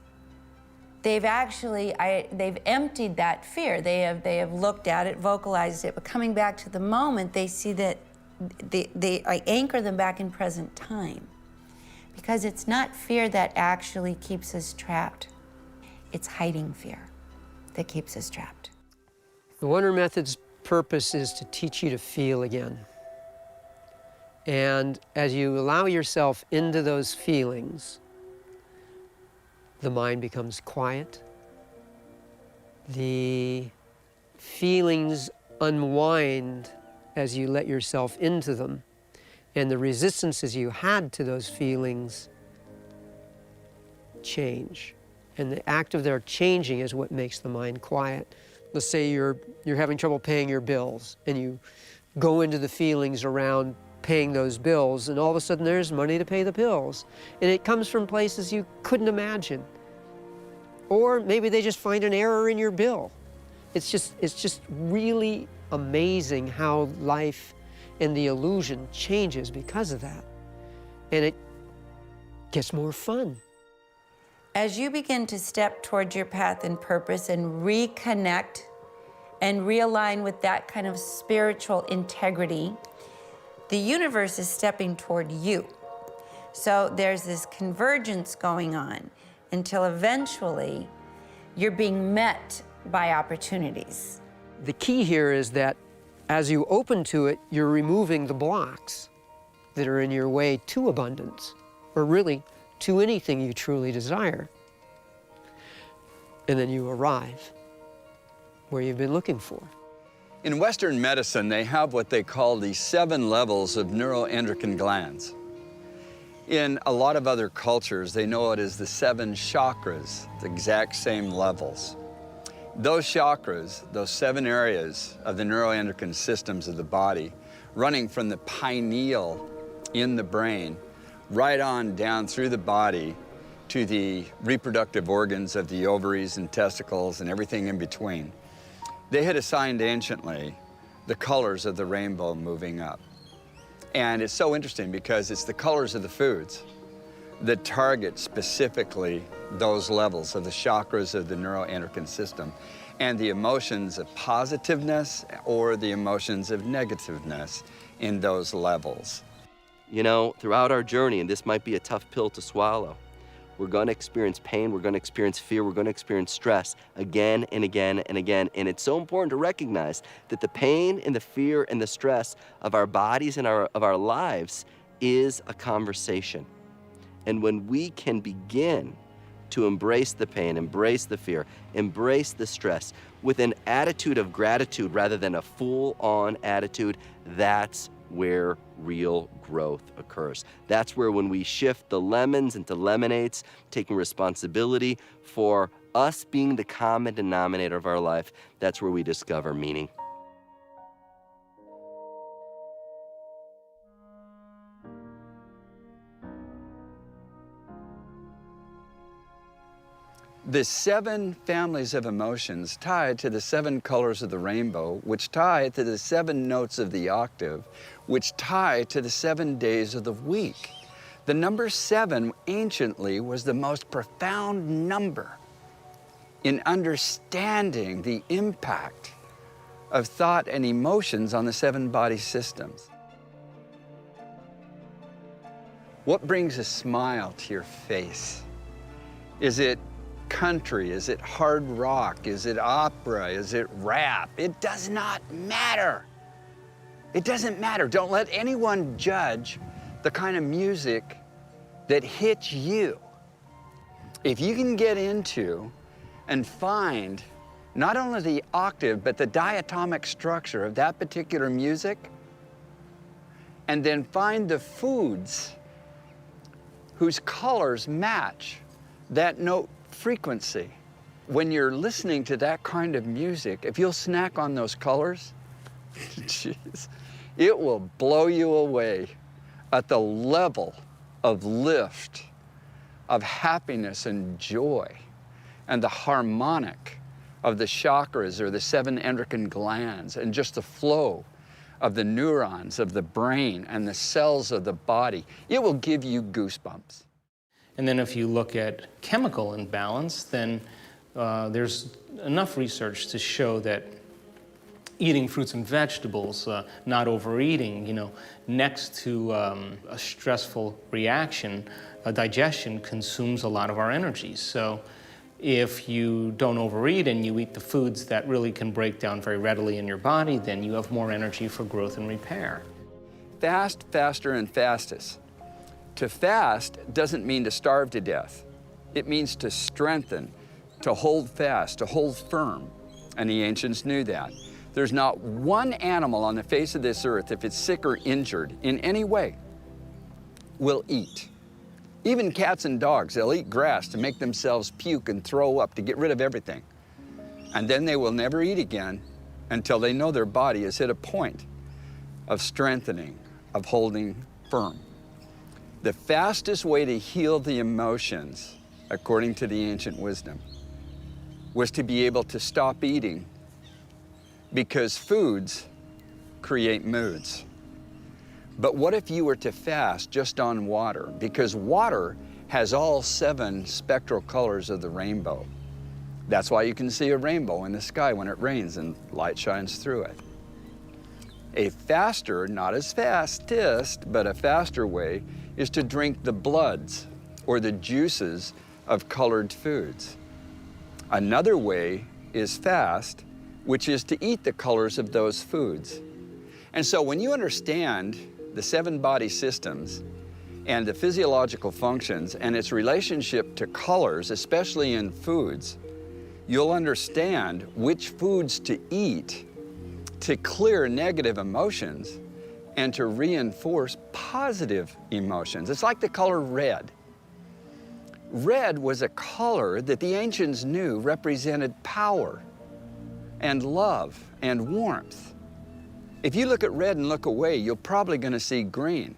S5: they've actually, they've emptied that fear. They have looked at it, vocalized it, but coming back to the moment, they see that I anchor them back in present time. Because it's not fear that actually keeps us trapped. It's hiding fear that keeps us trapped.
S3: The Wonder Method's purpose is to teach you to feel again. And as you allow yourself into those feelings, the mind becomes quiet. The feelings unwind as you let yourself into them. And the resistances you had to those feelings change. And the act of their changing is what makes the mind quiet. Let's say you're having trouble paying your bills, and you go into the feelings around paying those bills, and all of a sudden there's money to pay the bills. And it comes from places you couldn't imagine. Or maybe they just find an error in your bill. It's just really amazing how life and the illusion changes because of that. And it gets more fun.
S5: As you begin to step towards your path and purpose and reconnect and realign with that kind of spiritual integrity, the universe is stepping toward you. So there's this convergence going on until eventually you're being met by opportunities.
S3: The key here is that as you open to it, you're removing the blocks that are in your way to abundance, or really to anything you truly desire. And then you arrive where you've been looking for.
S6: In Western medicine, they have what they call the 7 levels of neuroendocrine glands. In a lot of other cultures, they know it as the 7 chakras, the exact same levels. Those chakras, those 7 areas of the neuroendocrine systems of the body, running from the pineal in the brain, right on down through the body to the reproductive organs of the ovaries and testicles and everything in between. They had assigned anciently the colors of the rainbow moving up. And it's so interesting because it's the colors of the foods that target specifically those levels of the chakras of the neuroendocrine system and the emotions of positiveness or the emotions of negativeness in those levels.
S2: You know, throughout our journey, and this might be a tough pill to swallow, we're going to experience pain, we're going to experience fear, we're going to experience stress again and again and again. And it's so important to recognize that the pain and the fear and the stress of our bodies and of our lives is a conversation. And when we can begin to embrace the pain, embrace the fear, embrace the stress with an attitude of gratitude rather than a full-on attitude, that's where real growth occurs. That's where when we shift the lemons into lemonades, taking responsibility for us being the common denominator of our life, that's where we discover meaning.
S6: The 7 families of emotions tied to the 7 colors of the rainbow, which tie to the 7 notes of the octave, which tie to the 7 days of the week. The number 7 anciently was the most profound number in understanding the impact of thought and emotions on the 7 body systems. What brings a smile to your face? Is it country? Is it hard rock? Is it opera? Is it rap? It does not matter. It doesn't matter. Don't let anyone judge the kind of music that hits you. If you can get into and find not only the octave, but the diatomic structure of that particular music, and then find the foods whose colors match that note frequency. When you're listening to that kind of music, if you'll snack on those colors, jeez, it will blow you away at the level of lift, of happiness and joy, and the harmonic of the chakras or the 7 endocrine glands, and just the flow of the neurons of the brain and the cells of the body. It will give you goosebumps.
S7: And then if you look at chemical imbalance, then There's enough research to show that eating fruits and vegetables, not overeating, next to a stressful reaction, digestion consumes a lot of our energy. So if you don't overeat and you eat the foods that really can break down very readily in your body, then you have more energy for growth and repair.
S6: Fast, faster, and fastest. To fast doesn't mean to starve to death. It means to strengthen, to hold fast, to hold firm. And the ancients knew that. There's not one animal on the face of this earth, if it's sick or injured in any way, will eat. Even cats and dogs, they'll eat grass to make themselves puke and throw up to get rid of everything. And then they will never eat again until they know their body has hit a point of strengthening, of holding firm. The fastest way to heal the emotions, according to the ancient wisdom, was to be able to stop eating, because foods create moods. But what if you were to fast just on water? Because water has all 7 spectral colors of the rainbow. That's why you can see a rainbow in the sky when it rains and light shines through it. A faster, not as fastest, but a faster way is to drink the bloods or the juices of colored foods. Another way is fast, which is to eat the colors of those foods. And so when you understand the 7 body systems and the physiological functions and its relationship to colors, especially in foods, you'll understand which foods to eat to clear negative emotions and to reinforce positive emotions. It's like the color red. Red was a color that the ancients knew represented power and love and warmth. If you look at red and look away, you're probably going to see green.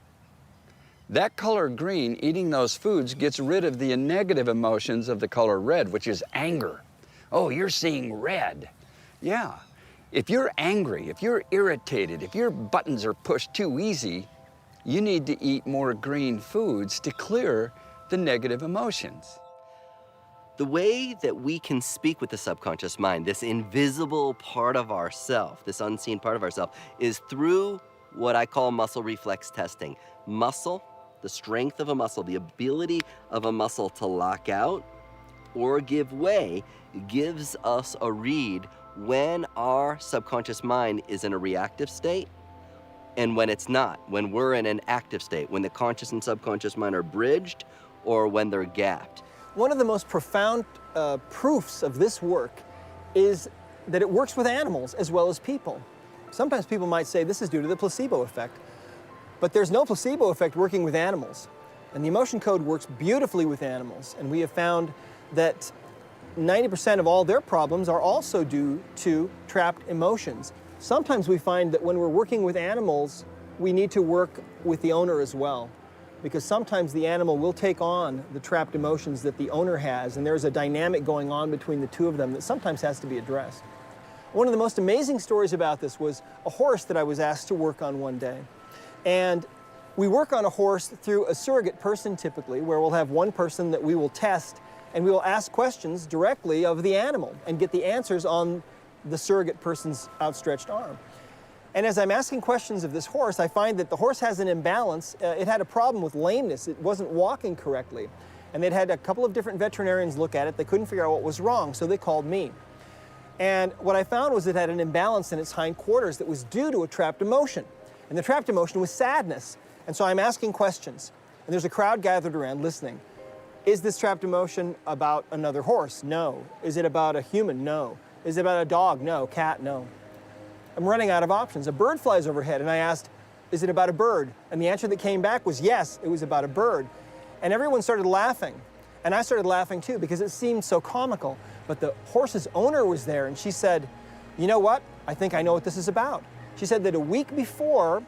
S6: That color green, eating those foods, gets rid of the negative emotions of the color red, which is anger. Oh, you're seeing red. Yeah. If you're angry, if you're irritated, if your buttons are pushed too easy, you need to eat more green foods to clear the negative emotions.
S2: The way that we can speak with the subconscious mind, this invisible part of ourself, this unseen part of ourself, is through what I call muscle reflex testing. Muscle, the strength of a muscle, the ability of a muscle to lock out or give way, gives us a read when our subconscious mind is in a reactive state and when it's not, when we're in an active state, when the conscious and subconscious mind are bridged or when they're gapped.
S4: One of the most profound proofs of this work is that it works with animals as well as people. Sometimes people might say this is due to the placebo effect, but there's no placebo effect working with animals. And the emotion code works beautifully with animals, and we have found that 90% of all their problems are also due to trapped emotions. Sometimes we find that when we're working with animals, we need to work with the owner as well, because sometimes the animal will take on the trapped emotions that the owner has, and there's a dynamic going on between the two of them that sometimes has to be addressed. One of the most amazing stories about this was a horse that I was asked to work on one day. And we work on a horse through a surrogate person typically, where we'll have one person that we will test, and we will ask questions directly of the animal and get the answers on the surrogate person's outstretched arm. And as I'm asking questions of this horse, I find that the horse has an imbalance. It had a problem with lameness. It wasn't walking correctly. And they'd had a couple of different veterinarians look at it. They couldn't figure out what was wrong, so they called me. And what I found was it had an imbalance in its hindquarters that was due to a trapped emotion. And the trapped emotion was sadness. And so I'm asking questions. And there's a crowd gathered around listening. Is this trapped emotion about another horse? No. Is it about a human? No. Is it about a dog? No. Cat? No. I'm running out of options. A bird flies overhead, and I asked, is it about a bird? And the answer that came back was yes, it was about a bird. And everyone started laughing. And I started laughing too, because it seemed so comical. But the horse's owner was there, and she said, you know what? I think I know what this is about. She said that a week before,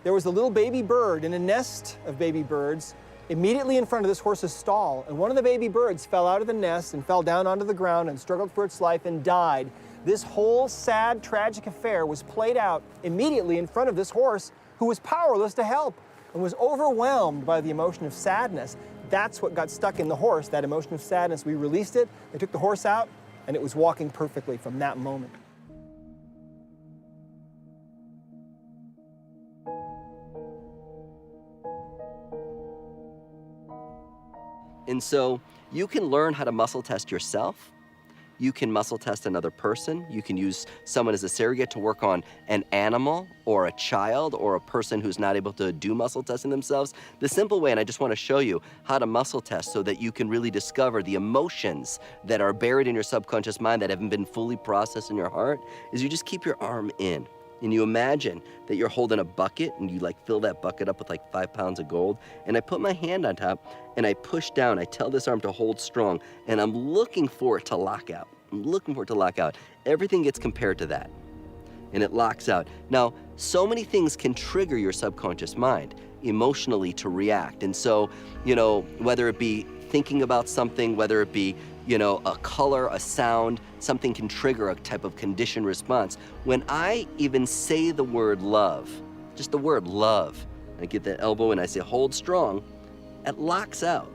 S4: there was a little baby bird in a nest of baby birds immediately in front of this horse's stall. And one of the baby birds fell out of the nest and fell down onto the ground and struggled for its life and died. This whole sad, tragic affair was played out immediately in front of this horse, who was powerless to help and was overwhelmed by the emotion of sadness. that's what got stuck in the horse, that emotion of sadness. We released it, they took the horse out, and it was walking perfectly from that moment.
S2: And so you can learn how to muscle test yourself. You can muscle test another person. You can use someone as a surrogate to work on an animal or a child or a person who's not able to do muscle testing themselves. The simple way, and I just want to show you how to muscle test so that you can really discover the emotions that are buried in your subconscious mind that haven't been fully processed in your heart, is you just keep your arm in. And you imagine that you're holding a bucket and you like fill that bucket up with like 5 pounds of gold. And I put my hand on top and I push down. I tell this arm to hold strong and I'm looking for it to lock out. I'm looking for it to lock out. Everything gets compared to that and it locks out. Now, so many things can trigger your subconscious mind emotionally to react. And so, you know, whether it be thinking about something, whether it be, you know, a color, a sound, something can trigger a type of conditioned response. When I even say the word love, just the word love, I get that elbow and I say hold strong, it locks out.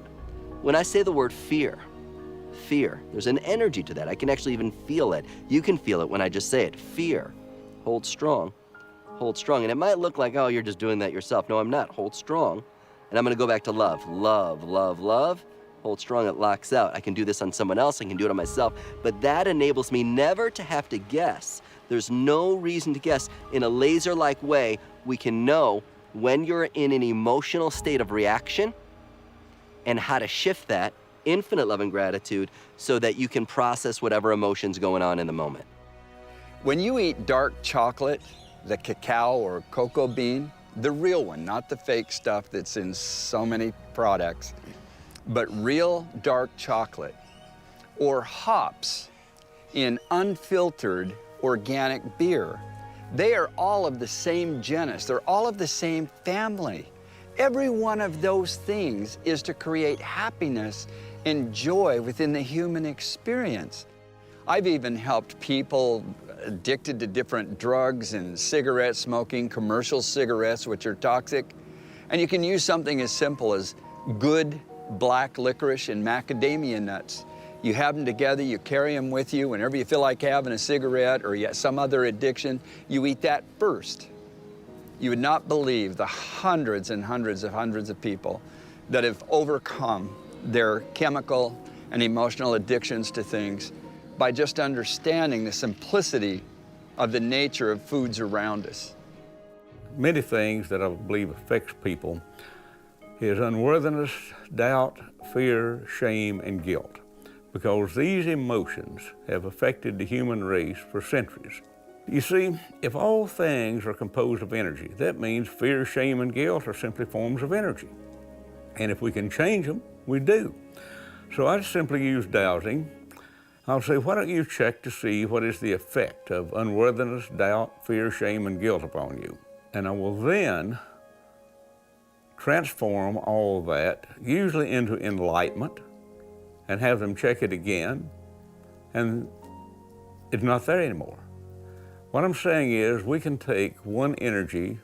S2: When I say the word fear, there's an energy to that. I can actually even feel it. You can feel it when I just say it. Fear, hold strong, hold strong. And it might look like, oh, you're just doing that yourself. No, I'm not. Hold strong. And I'm gonna go back to love. Love, love, love. Hold strong, it locks out. I can do this on someone else, I can do it on myself, but that enables me never to have to guess. There's no reason to guess. In a laser-like way, we can know when you're in an emotional state of reaction and how to shift that, infinite love and gratitude, so that you can process whatever emotion's going on in the moment.
S6: When you eat dark chocolate, the cacao or cocoa bean, the real one, not the fake stuff that's in so many products, but real dark chocolate, or hops in unfiltered organic beer, they are all of the same genus. They're all of the same family. Every one of those things is to create happiness and joy within the human experience. I've even helped people addicted to different drugs and cigarette smoking, commercial cigarettes, which are toxic. And you can use something as simple as good black licorice and macadamia nuts. You have them together, you carry them with you. Whenever you feel like having a cigarette or you have some other addiction, you eat that first. You would not believe the hundreds and hundreds of people that have overcome their chemical and emotional addictions to things by just understanding the simplicity of the nature of foods around us.
S13: Many things that I believe affects people is unworthiness, doubt, fear, shame, and guilt, because these emotions have affected the human race for centuries. You see, if all things are composed of energy, that means fear, shame, and guilt are simply forms of energy. And if we can change them, we do. So I simply use dowsing. I'll say, why don't you check to see what is the effect of unworthiness, doubt, fear, shame, and guilt upon you? And I will then transform all that, usually into enlightenment, and have them check it again, and it's not there anymore. What I'm saying is we can take one energy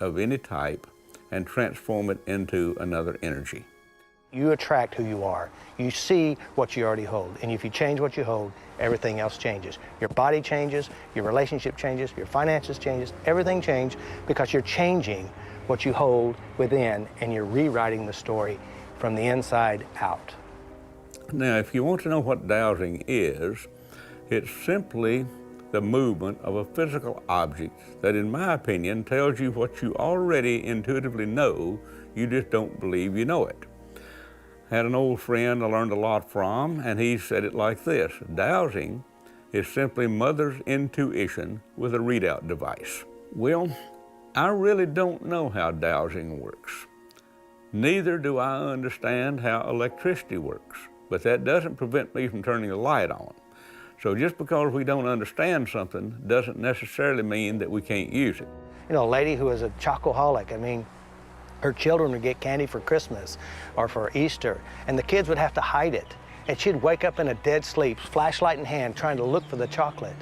S13: of any type and transform it into another energy.
S11: You attract who you are. You see what you already hold. And if you change what you hold, everything else changes. Your body changes, your relationship changes, your finances changes, everything changes because you're changing what you hold within and you're rewriting the story from the inside out.
S13: Now, if you want to know what dowsing is, it's simply the movement of a physical object that, in my opinion, tells you what you already intuitively know, you just don't believe you know it. I had an old friend I learned a lot from, and he said it like this: dowsing is simply mother's intuition with a readout device. Well, I really don't know how dowsing works. Neither do I understand how electricity works, but that doesn't prevent me from turning the light on. So just because we don't understand something doesn't necessarily mean that we can't use it.
S11: You know, a lady who is a chocoholic, I mean, her children would get candy for Christmas or for Easter, and the kids would have to hide it. And she'd wake up in a dead sleep, flashlight in hand, trying to look for the chocolate.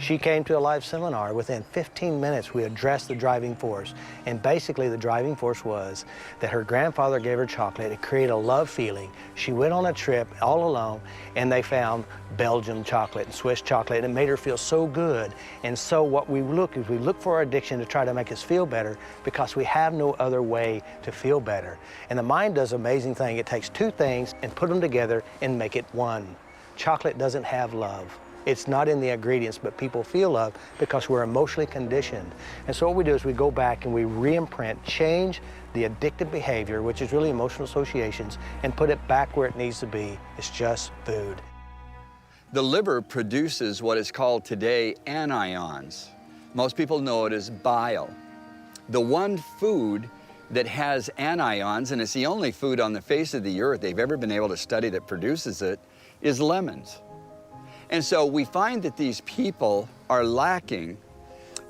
S11: She came to a live seminar. Within 15 minutes, we addressed the driving force. And basically, the driving force was that her grandfather gave her chocolate. It created a love feeling. She went on a trip all alone, and they found Belgian chocolate and Swiss chocolate, and it made her feel so good. And so what we look is we look for our addiction to try to make us feel better because we have no other way to feel better. And the mind does an amazing thing. It takes two things and put them together and make it one. Chocolate doesn't have love. It's not in the ingredients, but people feel love because we're emotionally conditioned. And so what we do is we go back and we re-imprint, change the addictive behavior, which is really emotional associations, and put it back where it needs to be. It's just food.
S6: The liver produces what is called today anions. Most people know it as bile. The one food that has anions, and it's the only food on the face of the earth they've ever been able to study that produces it, is lemons. And so we find that these people are lacking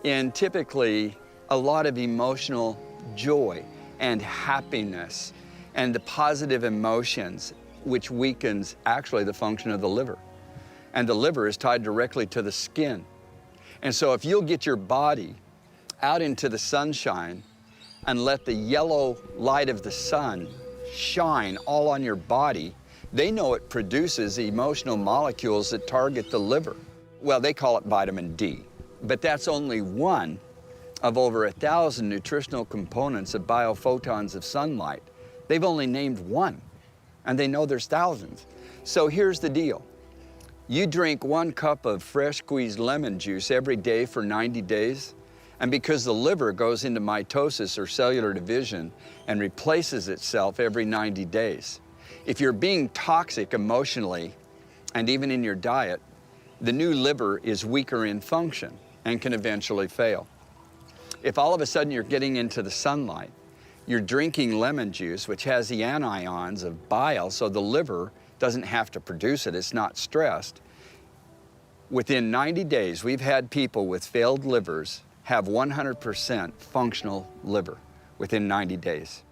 S6: in typically a lot of emotional joy and happiness and the positive emotions, which weakens actually the function of the liver. And the liver is tied directly to the skin. And so if you'll get your body out into the sunshine and let the yellow light of the sun shine all on your body, they know it produces emotional molecules that target the liver. Well, they call it vitamin D, but that's only one of over 1,000 nutritional components of biophotons of sunlight. They've only named one, and they know there's thousands. So here's the deal. You drink 1 cup of fresh squeezed lemon juice every day for 90 days, and because the liver goes into mitosis or cellular division and replaces itself every 90 days, if you're being toxic emotionally and even in your diet, the new liver is weaker in function and can eventually fail. If all of a sudden you're getting into the sunlight, you're drinking lemon juice, which has the anions of bile, so the liver doesn't have to produce it, it's not stressed. Within 90 days, we've had people with failed livers have 100% functional liver within 90 days.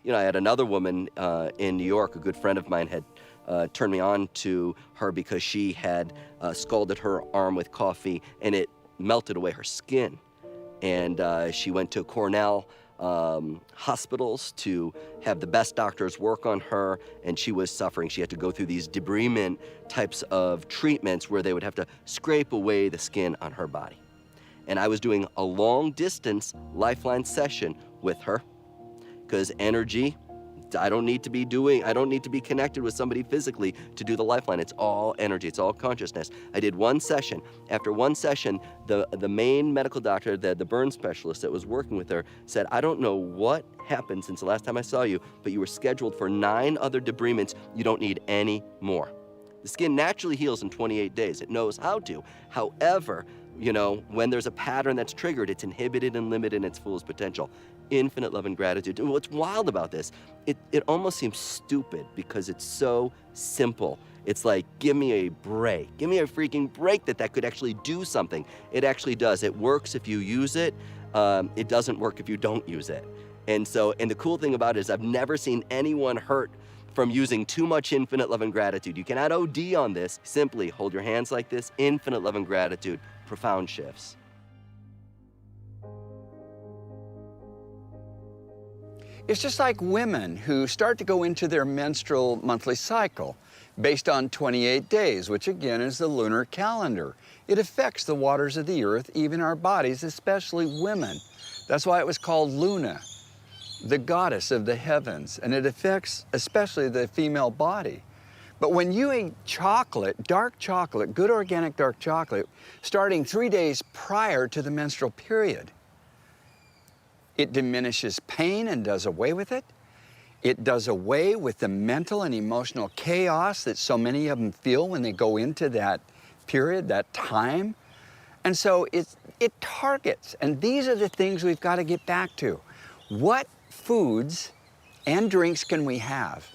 S2: You know, I had another woman in New York, a good friend of mine had turned me on to her because she had scalded her arm with coffee and it melted away her skin. And she went to Cornell hospitals to have the best doctors work on her, and she was suffering. She had to go through these debridement types of treatments where they would have to scrape away the skin on her body. And I was doing a long distance Lifeline session with her because energy, I don't need to be connected with somebody physically to do the Lifeline. It's all energy, it's all consciousness. I did one session. After one session, the main medical doctor, the burn specialist that was working with her said, I don't know what happened since the last time I saw you, but you were scheduled for 9 other debridements. You don't need any more. The skin naturally heals in 28 days. It knows how to. However, you know, when there's a pattern that's triggered, it's inhibited and limited in its fullest potential. Infinite love and gratitude. And what's wild about this, it almost seems stupid because it's so simple. It's like, give me a break. Give me a freaking break that could actually do something. It actually does. It works if you use it. It doesn't work if you don't use it. And the cool thing about it is I've never seen anyone hurt from using too much infinite love and gratitude. You cannot OD on this. Simply hold your hands like this, infinite love and gratitude, profound shifts.
S6: It's just like women who start to go into their menstrual monthly cycle based on 28 days, which again is the lunar calendar. It affects the waters of the earth, even our bodies, especially women. That's why it was called Luna, the goddess of the heavens, and it affects especially the female body. But when you eat chocolate, dark chocolate, good organic dark chocolate, starting 3 days prior to the menstrual period, it diminishes pain and does away with it. It does away with the mental and emotional chaos that so many of them feel when they go into that period, that time. And so it targets, and these are the things we've got to get back to. What foods and drinks can we have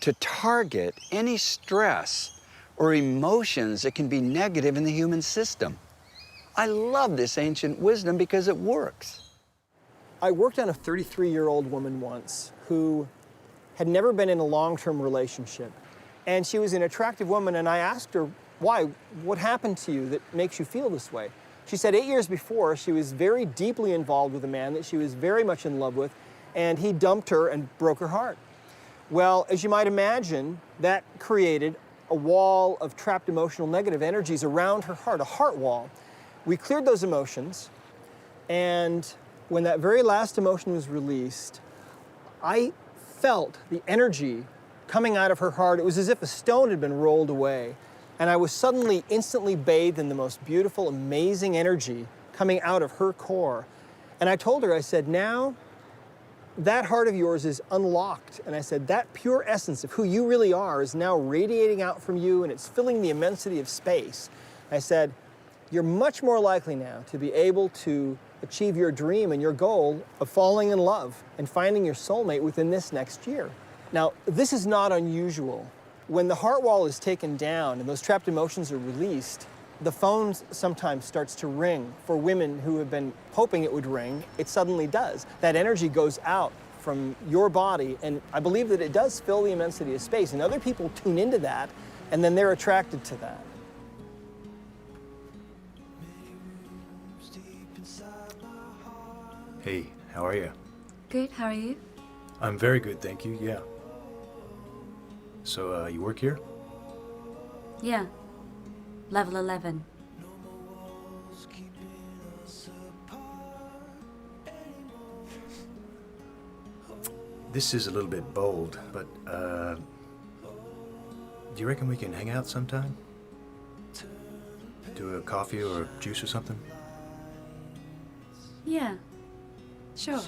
S6: to target any stress or emotions that can be negative in the human system? I love this ancient wisdom because it works.
S4: I worked on a 33-year-old woman once who had never been in a long-term relationship. And she was an attractive woman, and I asked her why? What happened to you that makes you feel this way? She said 8 years before, she was very deeply involved with a man that she was very much in love with, and he dumped her and broke her heart. Well, as you might imagine, that created a wall of trapped emotional negative energies around her heart, a heart wall. We cleared those emotions, and when that very last emotion was released, I felt the energy coming out of her heart. It was as if a stone had been rolled away. And I was suddenly, instantly bathed in the most beautiful, amazing energy coming out of her core. And I told her, I said, now that heart of yours is unlocked. And I said, that pure essence of who you really are is now radiating out from you, and it's filling the immensity of space. I said, you're much more likely now to be able to achieve your dream and your goal of falling in love and finding your soulmate within this next year. Now, this is not unusual. When the heart wall is taken down and those trapped emotions are released, the phone sometimes starts to ring. For women who have been hoping it would ring, it suddenly does. That energy goes out from your body, and I believe that it does fill the immensity of space, and other people tune into that, and then they're attracted to that.
S14: Hey, how are you?
S15: Good, how are you?
S14: I'm very good, thank you, yeah. So, you work here?
S15: Yeah. Level 11.
S14: This is a little bit bold, but, do you reckon we can hang out sometime? Do a coffee or a juice or something?
S15: Yeah. Sure.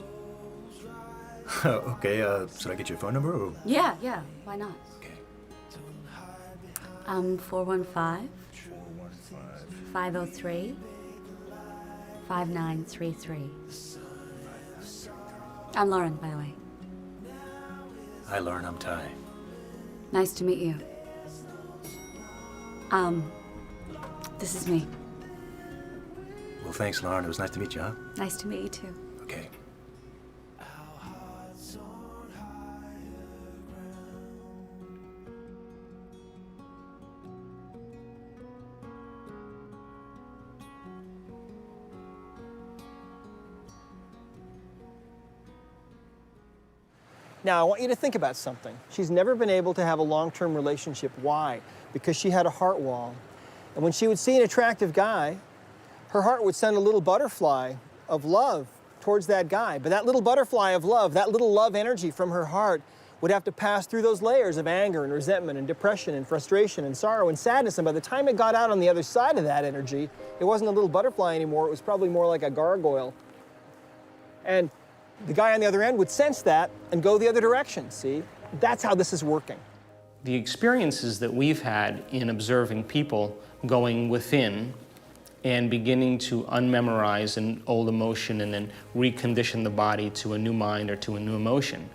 S14: Okay, should I get your phone number or?
S15: Yeah, why not?
S14: Okay.
S15: 415 503 5933. I'm Lauren, by the way.
S14: Hi, Lauren, I'm Ty.
S15: Nice to meet you. This is me.
S14: Well, thanks, Lauren. It was nice to meet you, huh?
S15: Nice to meet you too.
S14: Okay.
S4: Now, I want you to think about something. She's never been able to have a long-term relationship. Why? Because she had a heart wall. And when she would see an attractive guy, her heart would send a little butterfly of love towards that guy. But that little butterfly of love, that little love energy from her heart would have to pass through those layers of anger and resentment and depression and frustration and sorrow and sadness. And by the time it got out on the other side of that energy, it wasn't a little butterfly anymore. It was probably more like a gargoyle. And the guy on the other end would sense that and go the other direction, see? That's how this is working.
S7: The experiences that we've had in observing people going within and beginning to unmemorize an old emotion and then recondition the body to a new mind or to a new emotion,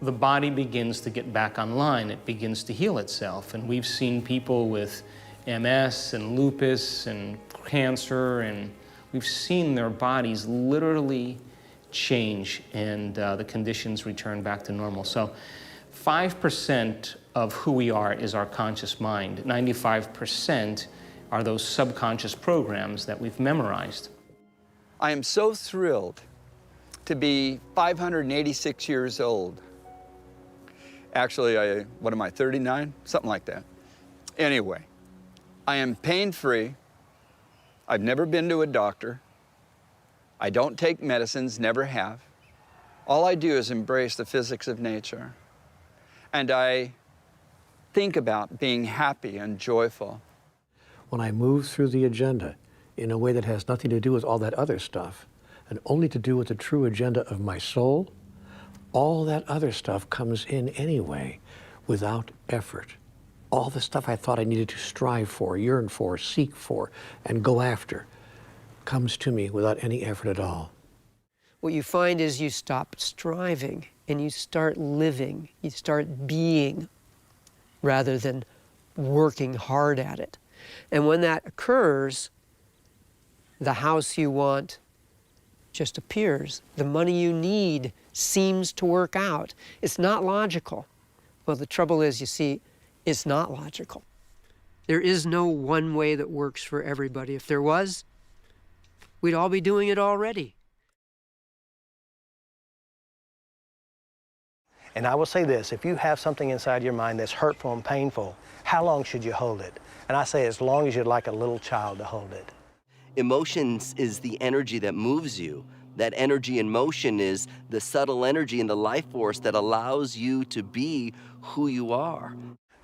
S7: the body begins to get back online. It begins to heal itself. And we've seen people with MS and lupus and cancer, and we've seen their bodies literally change, and the conditions return back to normal. So 5% of who we are is our conscious mind. 95% are those subconscious programs that we've memorized.
S6: I am so thrilled to be 586 years old. Actually, what am I, 39? Something like that. Anyway, I am pain-free. I've never been to a doctor. I don't take medicines, never have. All I do is embrace the physics of nature. And I think about being happy and joyful.
S1: When I move through the agenda in a way that has nothing to do with all that other stuff, and only to do with the true agenda of my soul, all that other stuff comes in anyway, without effort. All the stuff I thought I needed to strive for, yearn for, seek for, and go after, comes to me without any effort at all.
S3: What you find is you stop striving and you start living, you start being rather than working hard at it. And when that occurs, the house you want just appears. The money you need seems to work out. It's not logical. Well, the trouble is, you see, it's not logical. There is no one way that works for everybody. If there was, we'd all be doing it already.
S11: And I will say this, if you have something inside your mind that's hurtful and painful, how long should you hold it? And I say as long as you'd like a little child to hold it.
S2: Emotions is the energy that moves you. That energy in motion is the subtle energy and the life force that allows you to be who you are.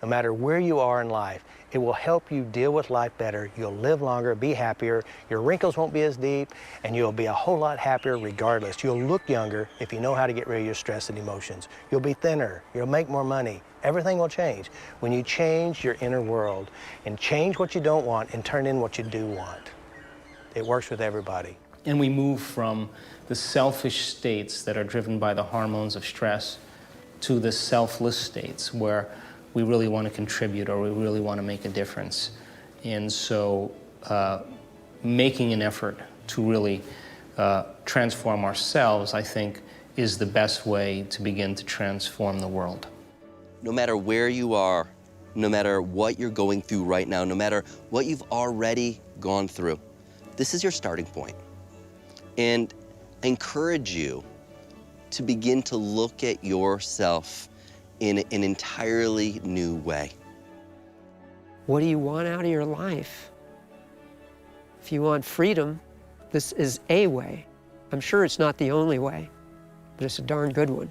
S11: No matter where you are in life, it will help you deal with life better. You'll live longer, be happier, your wrinkles won't be as deep, and you'll be a whole lot happier regardless. You'll look younger if you know how to get rid of your stress and emotions. You'll be thinner, you'll make more money. Everything will change when you change your inner world and change what you don't want and turn in what you do want. It works with everybody.
S7: And we move from the selfish states that are driven by the hormones of stress to the selfless states where we really want to contribute or we really want to make a difference. And so making an effort to really transform ourselves, I think, is the best way to begin to transform the world.
S2: No matter where you are, no matter what you're going through right now, no matter what you've already gone through, this is your starting point. And I encourage you to begin to look at yourself in an entirely new way.
S3: What do you want out of your life? If you want freedom, this is a way. I'm sure it's not the only way, but it's a darn good one.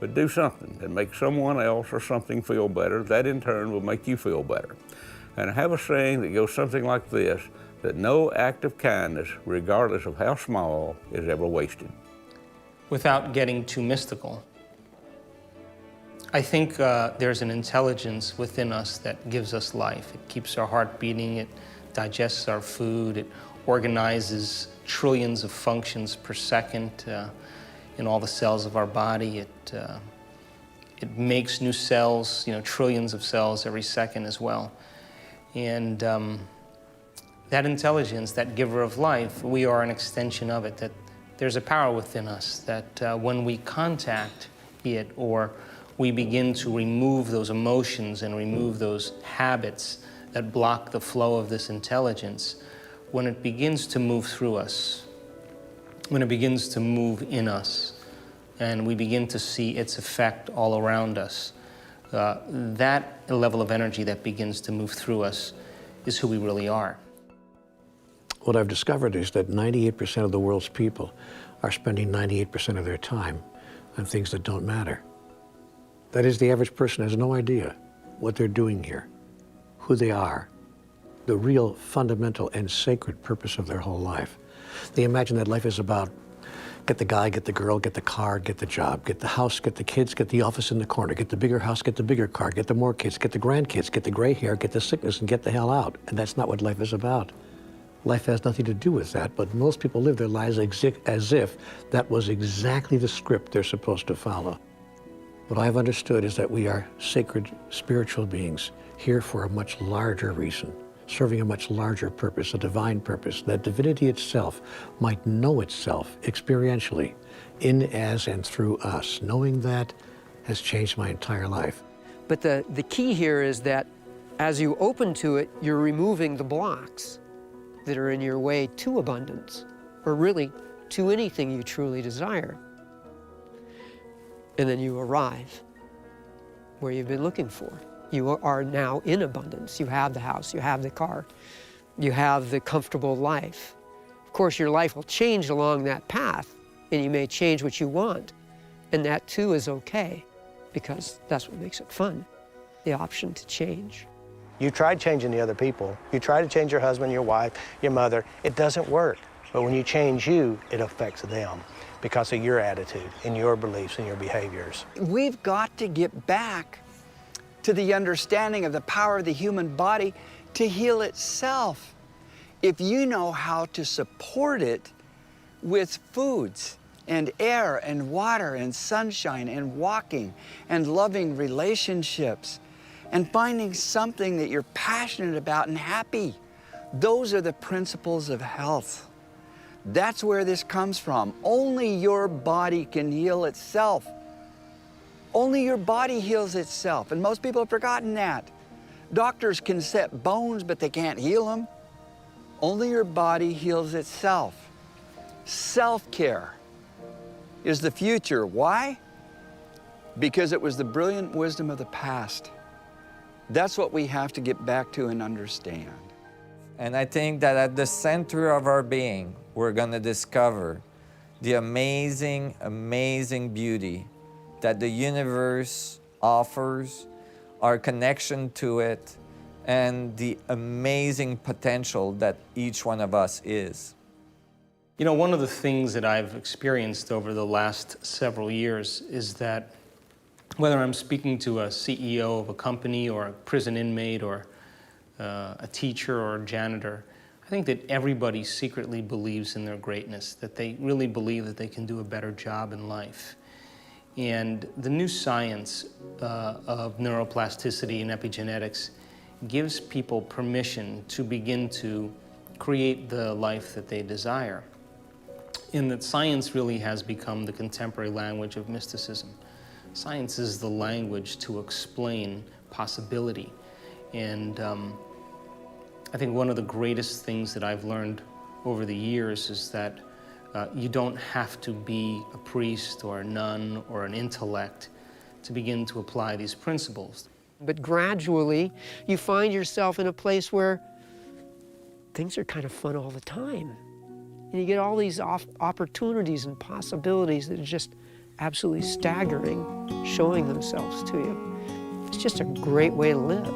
S13: But do something that makes someone else or something feel better. That in turn will make you feel better. And I have a saying that goes something like this, that no act of kindness, regardless of how small, is ever wasted.
S7: Without getting too mystical, I think there's an intelligence within us that gives us life. It keeps our heart beating, it digests our food, it organizes trillions of functions per second in all the cells of our body. It makes new cells, trillions of cells every second as well. And that intelligence, that giver of life, we are an extension of it, that there's a power within us that when we contact it or we begin to remove those emotions and remove those habits that block the flow of this intelligence, when it begins to move through us, when it begins to move in us, and we begin to see its effect all around us, that level of energy that begins to move through us is who we really are.
S1: What I've discovered is that 98% of the world's people are spending 98% of their time on things that don't matter. That is, the average person has no idea what they're doing here, who they are, the real fundamental and sacred purpose of their whole life. They imagine that life is about get the guy, get the girl, get the car, get the job, get the house, get the kids, get the office in the corner, get the bigger house, get the bigger car, get the more kids, get the grandkids, get the gray hair, get the sickness, and get the hell out. And that's not what life is about. Life has nothing to do with that, but most people live their lives as if that was exactly the script they're supposed to follow. What I've understood is that we are sacred spiritual beings here for a much larger reason, serving a much larger purpose, a divine purpose, that divinity itself might know itself experientially in, as, and through us. Knowing that has changed my entire life.
S3: But the key here is that as you open to it, you're removing the blocks that are in your way to abundance, or really to anything you truly desire. And then you arrive where you've been looking for. You are now in abundance. You have the house, you have the car, you have the comfortable life. Of course, your life will change along that path, and you may change what you want. And that too is okay, because that's what makes it fun, the option to change.
S11: You tried changing the other people. You try to change your husband, your wife, your mother. It doesn't work. But when you change you, it affects them because of your attitude and your beliefs and your behaviors.
S16: We've got to get back to the understanding of the power of the human body to heal itself. If you know how to support it with foods and air and water and sunshine and walking and loving relationships and finding something that you're passionate about and happy, those are the principles of health. That's where this comes from. Only your body can heal itself. Only your body heals itself, and most people have forgotten that. Doctors can set bones, but they can't heal them. Only your body heals itself. Self-care is the future. Why? Because it was the brilliant wisdom of the past. That's what we have to get back to and understand.
S10: And I think that at the center of our being, we're going to discover the amazing, amazing beauty that the universe offers, our connection to it, and the amazing potential that each one of us is.
S7: You know, one of the things that I've experienced over the last several years is that whether I'm speaking to a CEO of a company or a prison inmate or a teacher or a janitor, I think that everybody secretly believes in their greatness, that they really believe that they can do a better job in life. And the new science of neuroplasticity and epigenetics gives people permission to begin to create the life that they desire. And that science really has become the contemporary language of mysticism. Science is the language to explain possibility. And I think one of the greatest things that I've learned over the years is that you don't have to be a priest or a nun or an intellect to begin to apply these principles.
S3: But gradually, you find yourself in a place where things are kind of fun all the time. And you get all these opportunities and possibilities that are just absolutely staggering, showing themselves to you. It's just a great way to live.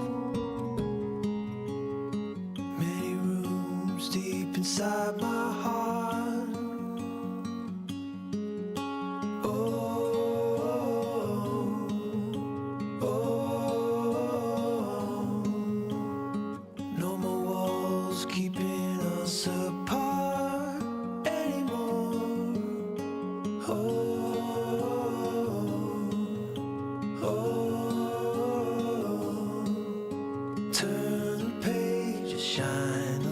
S17: Many rooms deep inside my heart. No more walls keeping us apart anymore. Turn the page and shine the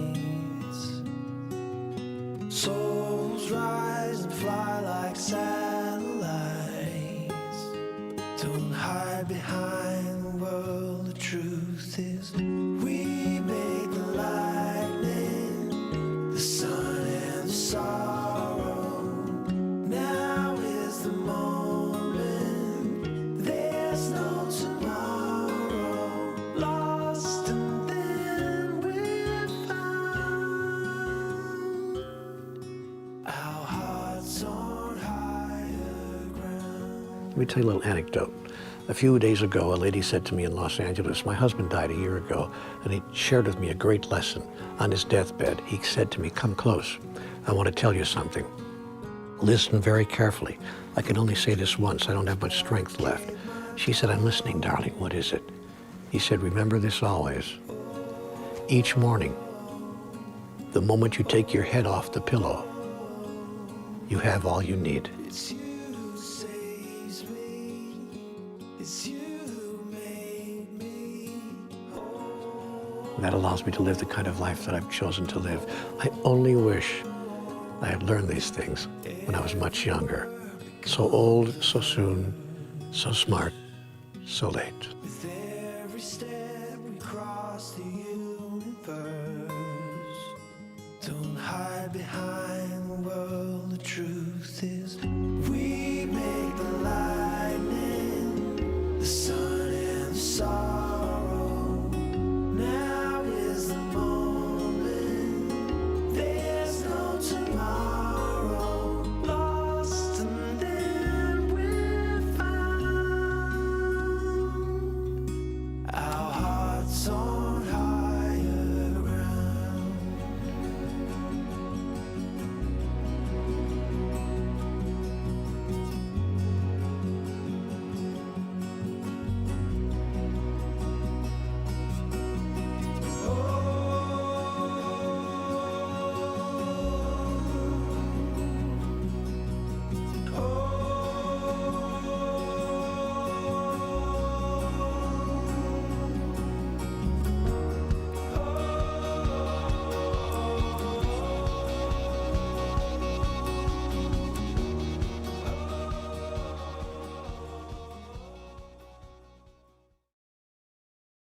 S17: lights. Souls rise and fly like satellites. Don't hide behind the world. The truth is, we made the lightning, the sun and the sorrow. Now is the moment. There's no tomorrow. Lost and then we're found. Our hearts on higher ground.
S1: Let me tell you a little anecdote. A few days ago, a lady said to me in Los Angeles, my husband died a year ago, and he shared with me a great lesson. On his deathbed, he said to me, come close. I want to tell you something. Listen very carefully. I can only say this once. I don't have much strength left. She said, I'm listening, darling. What is it? He said, remember this always. Each morning, the moment you take your head off the pillow, you have all you need.
S17: It's you who saves me. It's you who made me.
S1: That allows me to live the kind of life that I've chosen to live. I only wish I had learned these things when I was much younger. So old, so soon, so smart, so late.